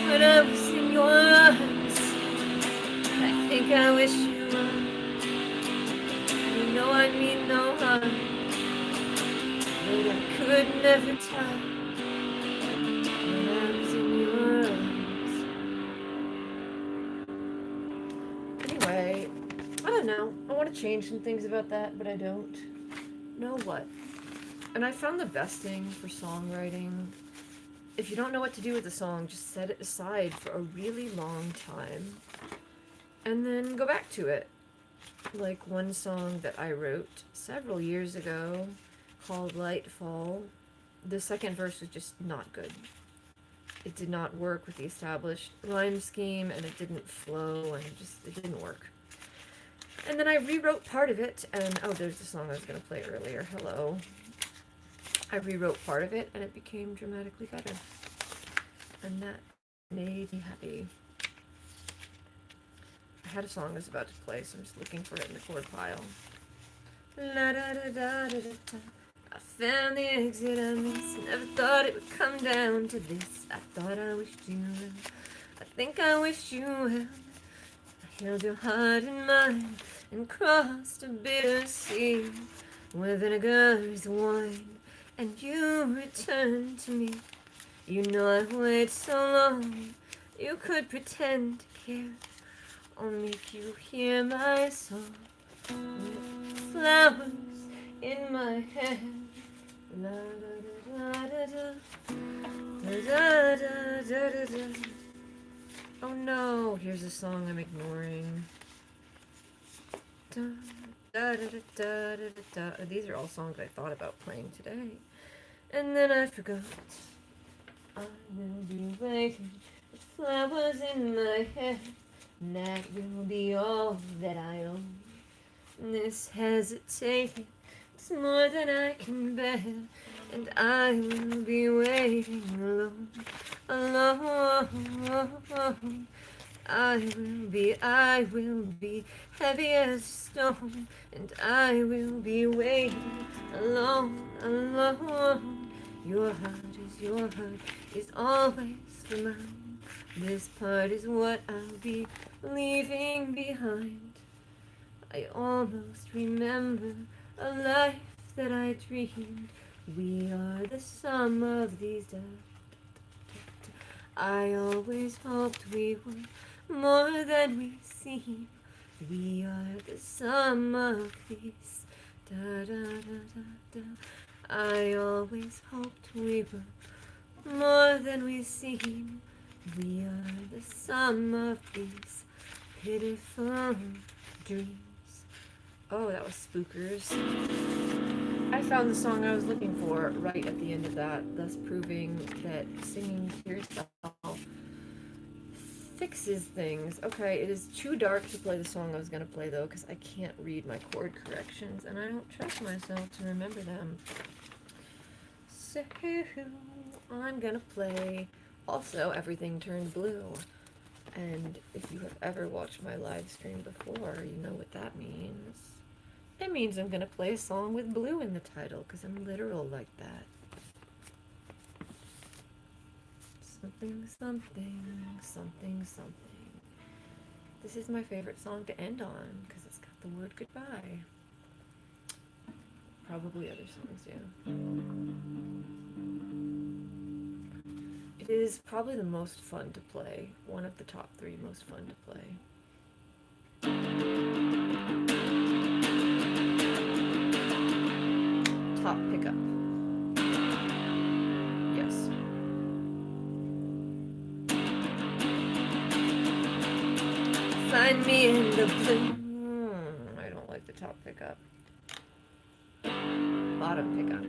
when I was in your arms. I think I wish you well. You know I mean no harm, but I could never tell when I was in your arms. Anyway, I don't know. I want to change some things about that, but I don't know what. And I found the best thing for songwriting, if you don't know what to do with a song, just set it aside for a really long time and then go back to it. Like one song that I wrote several years ago called Lightfall, the second verse was just not good. It did not work with the established rhyme scheme, and it didn't flow, and it didn't work. And then I rewrote part of it, and oh, there's the song I was going to play earlier, Hello. I rewrote part of it, and it became dramatically better. And that made me happy. I had a song I was about to play, so I'm just looking for it in the chord pile. La da da da da da. I found the exit I missed. Never thought it would come down to this. I thought I wished you well. I think I wished you well. I held your heart in mine and crossed a bitter sea, where vinegar is wine, and you returned to me. You know I wait so long, you could pretend to care. I'll make you hear my song, with flowers in my hair. La da da da da da da da da da da. Oh no, here's a song I'm ignoring. Da, da, da, da, da, da, da. These are all songs I thought about playing today. and then I forgot. I will be waiting with flowers in my hair, and that will be all that I own. And this hesitating is more than I can bear, and I will be waiting alone, alone. I will be heavy as a stone, and I will be waiting alone, alone. Your heart is always for mine. This part is what I'll be leaving behind. I almost remember a life that I dreamed. We are the sum of these days. I always hoped we were more than we seem. We are the sum of these. Da da da da da. I always hoped we were more than we seem. We are the sum of these pitiful dreams. Oh, that was Spookers. I found the song I was looking for right at the end of that, thus proving that singing to yourself fixes things. Okay, it is too dark to play the song I was going to play, though, because I can't read my chord corrections, and I don't trust myself to remember them. So, I'm going to play also Everything Turned Blue. And if you have ever watched my live stream before, you know what that means. It means I'm going to play a song with blue in the title, because I'm literal like that. Something, something, something, something. This is my favorite song to end on, because it's got the word goodbye. Probably other songs, yeah. It is probably the most fun to play. One of the top 3 most fun to play. Top pickup. Yes. Find me in the blue. I don't like the top pickup. Bottom pickup.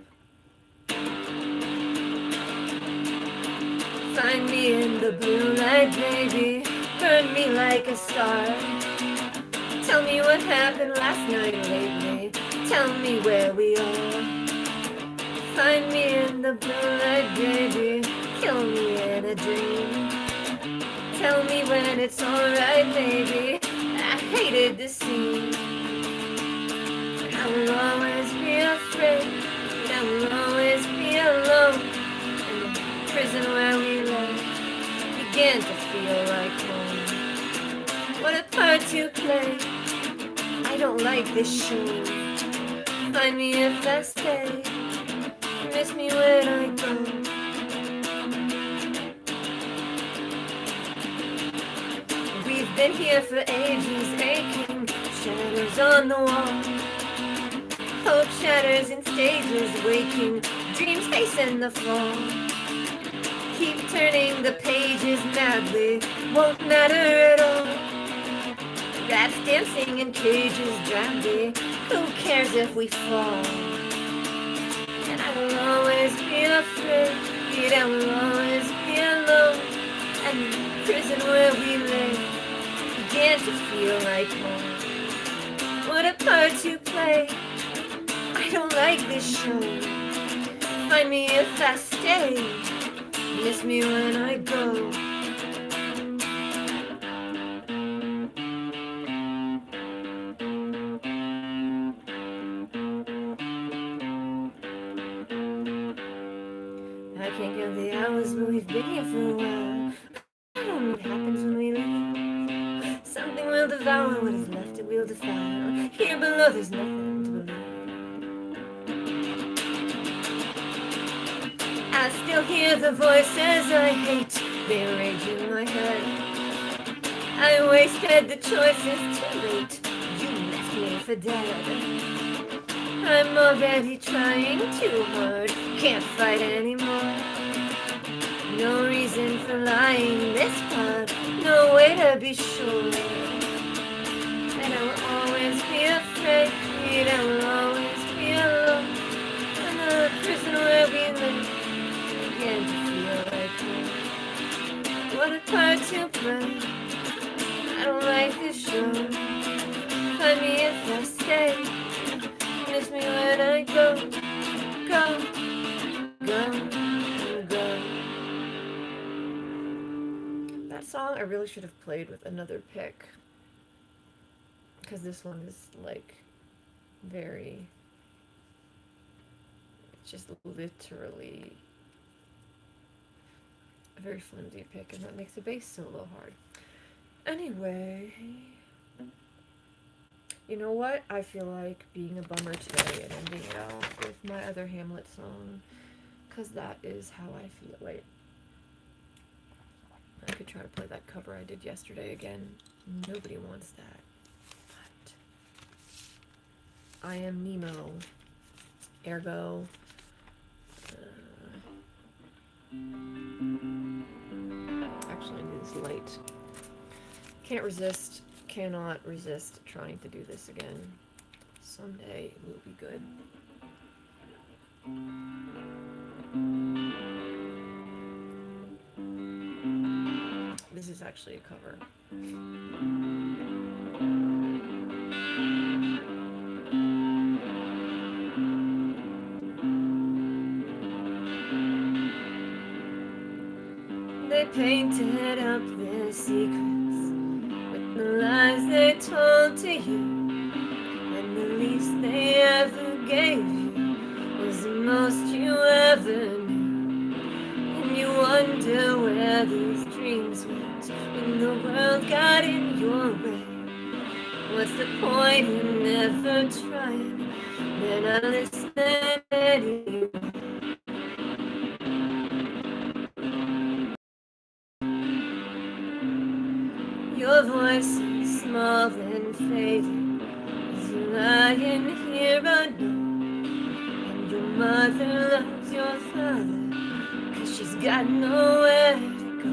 Find me in the blue light, baby. Burn me like a star. Tell me what happened last night lately. Tell me where we are. Find me in the blue light, baby. Kill me in a dream. Tell me when it's alright, baby. I hated the scene. I will always be afraid. I will always be alone. In the prison where we lay began to feel like home. What a part to play. I don't like this show. Find me if I stay. Miss me when I go. We've been here for ages, aching shadows on the wall. Hope shatters in stages, waking dreams facing the fall. Keep turning the pages madly, won't matter at all. Rats dancing in cages, drowning. Who cares if we fall? And I will always be afraid. I will always be alone. And the prison where we lay began to feel like home. What a part to play. I don't like this show. Find me if I stay. Miss me when I go. I can't count the hours, but we've been here for a while. I don't know what happens when we leave. Something will devour what is left, it will defile. Here below there's nothing to believe. I still hear the voices I hate, they rage in my head. I wasted the choices too late, you left me for dead. I'm already trying too hard, can't fight anymore. No reason for lying this hard, no way to be sure. And I will always be afraid, I will always be alone. In the prison where we live song I really should have played with another pick. Because this one is like very. It's just literally a very flimsy pick, and that makes the bass solo hard. Anyway. You know what? I feel like being a bummer today and ending it off with my other Hamlet song. Because that is how I feel. Wait. I could try to play that cover I did yesterday again. Nobody wants that. But I am Nemo. Ergo. Actually, I need this light. Can't resist. Cannot resist trying to do this again. Someday it will be good. This is actually a cover. They painted up their secrets with the lies they told to you, and the least they ever gave you was the most you ever knew. And you wonder where these dreams went when the world got in your way. What's the point in never trying? They're not listening anymore. Your voice is small and fading as you're lying here alone. And your mother loves your father 'cause she's got nowhere to go.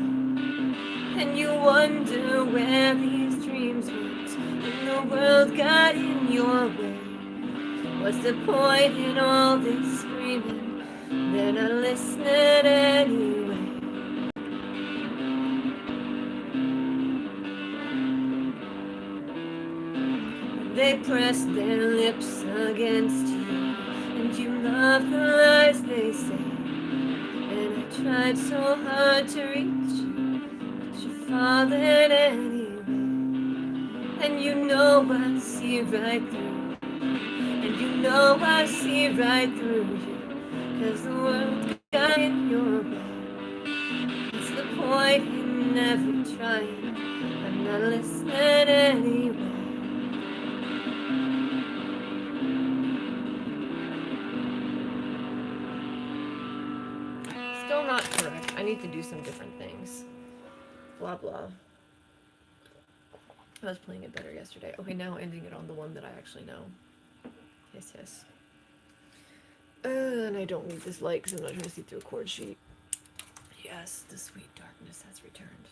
And you wonder where these dreams went when the world got in your way. What's the point in all this screaming? They're not listening anyway. They press their lips against you, and you love the lies they say. And I tried so hard to reach you, but you're falling anyway. And you know I see right through, and you know I see right through you, 'cause the world got in your way. What's the point in never trying? I'm not listening anyway. Still not correct. I need to do some different things. Blah blah. I was playing it better yesterday. Okay, now ending it on the one that I actually know. Yes, yes. And I don't need this light because I'm not trying to see through a chord sheet. Yes, the sweet darkness has returned.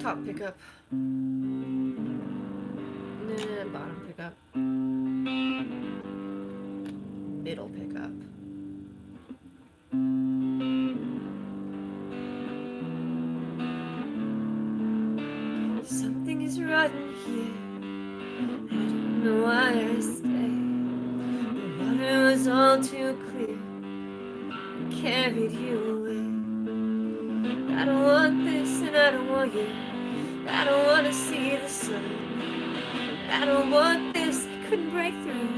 Top pickup. Bottom pickup. Middle pickup. Something is rotten here. I don't know why I stayed. The water was all too clear and carried you away. I don't want this and I don't want you. I don't want to see the sun. I don't want this, I couldn't break through.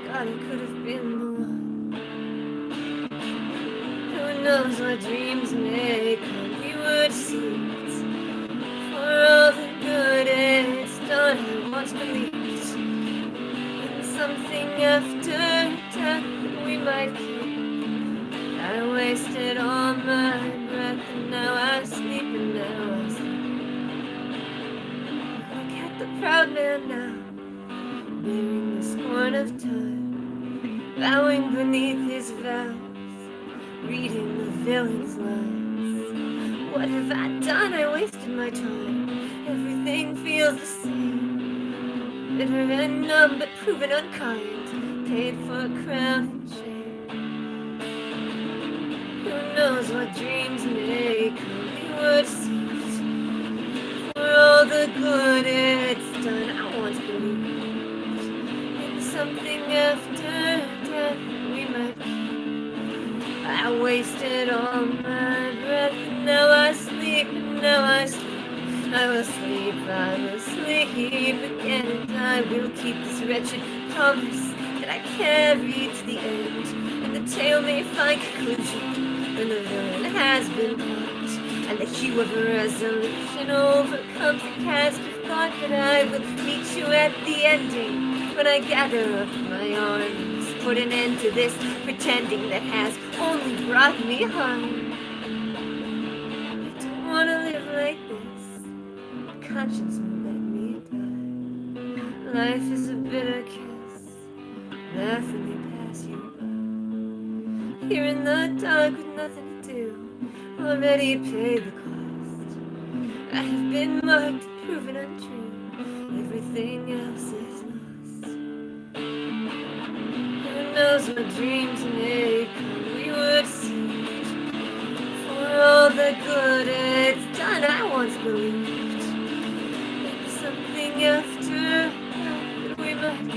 God, I could have been the one. Who knows what dreams may come. We were seeds for all the good it's done. I once believed in something after death that we might keep. I wasted all my breath and now I sleep and now I sleep. Look at the proud man now, bearing the scorn of time, bowing beneath his vows, reading the villain's lies. What have I done? I wasted my time. Everything feels the same. Bitter and numb, but proven unkind. Paid for a crown and shame. Who knows what dreams may come? We were seeds for all the good it's done. I once believed after death we might keep. I wasted all my breath, and now I sleep, and now I sleep. I will sleep again, and I will keep this wretched promise that I carry to the end. And the tale may find conclusion when the villain has been caught, and the hue of resolution overcomes the cast of thought. That I will meet you at the ending when I gather up my arms, put an end to this pretending that has only brought me harm. I don't want to live like this. Conscience won't let me die. Life is a bitter kiss, laughingly pass you by. Here in the dark with nothing to do, already paid the cost. I have been marked, proven untrue. Everything else is lost. Who knows what dreams may come we would see. For all the good it's done, I once believed. After that we might.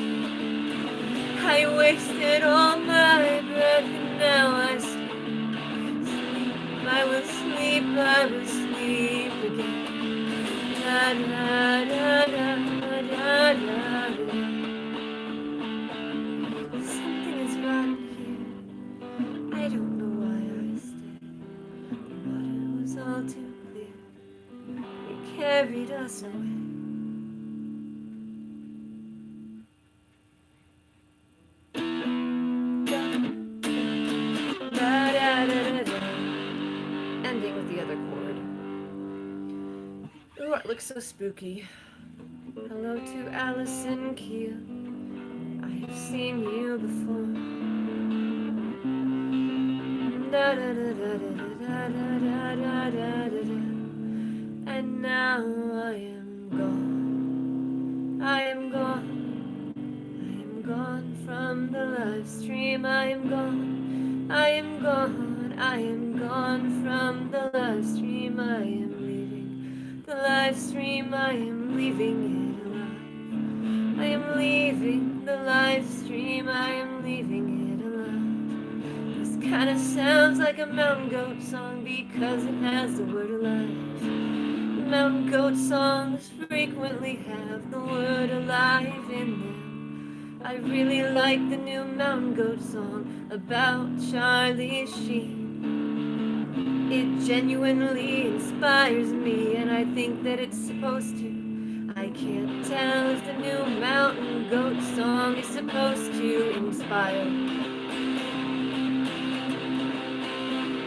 I wasted all my breath, and now I sleep. I will sleep again. Da da da da da da da. Something is rotten here. I don't know why I stayed. The water was all too clear. It carried us away. Ending with the other chord. Ooh, it looks so spooky. Hello to Allison Keel. I have seen you before. Da da da da da da da da da da da. And now I am gone. I am gone. I am gone from the live stream. I am gone. I am gone. I am gone from the live stream. I am leaving the live stream. I am leaving it alive. I am leaving the live stream. I am leaving it alive. This kind of sounds like a Mountain Goat song because it has the word alive. The Mountain Goat songs frequently have the word alive in them. I really like the new Mountain Goat song about Charlie Sheen. It genuinely inspires me, and I think that it's supposed to. I can't tell if the new Mountain Goat song is supposed to inspire,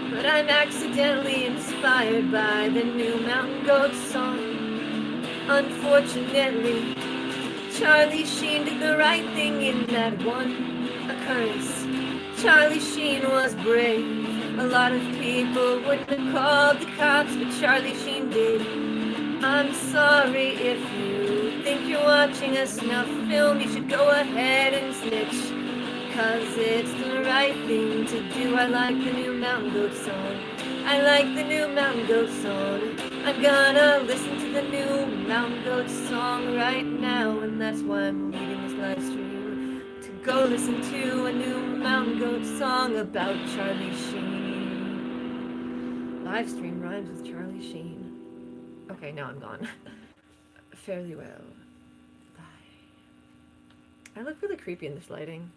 but I'm accidentally inspired by the new Mountain Goat song. Unfortunately, Charlie Sheen did the right thing in that one occurrence. Charlie Sheen was brave. A lot of people wouldn't have called the cops, but Charlie Sheen did. I'm sorry if you think you're watching a snuff film, you should go ahead and snitch, 'cause it's the right thing to do. I like the new Mountain Goat song. I like the new Mountain Goat song. I'm gonna listen to the new Mountain Goat song right now, and that's why I'm leaving this live stream to go listen to a new Mountain Goat song about Charlie Sheen. Live stream rhymes with Charlie Sheen. Okay, now I'm gone. Fairly well. Bye. I look really creepy in this lighting.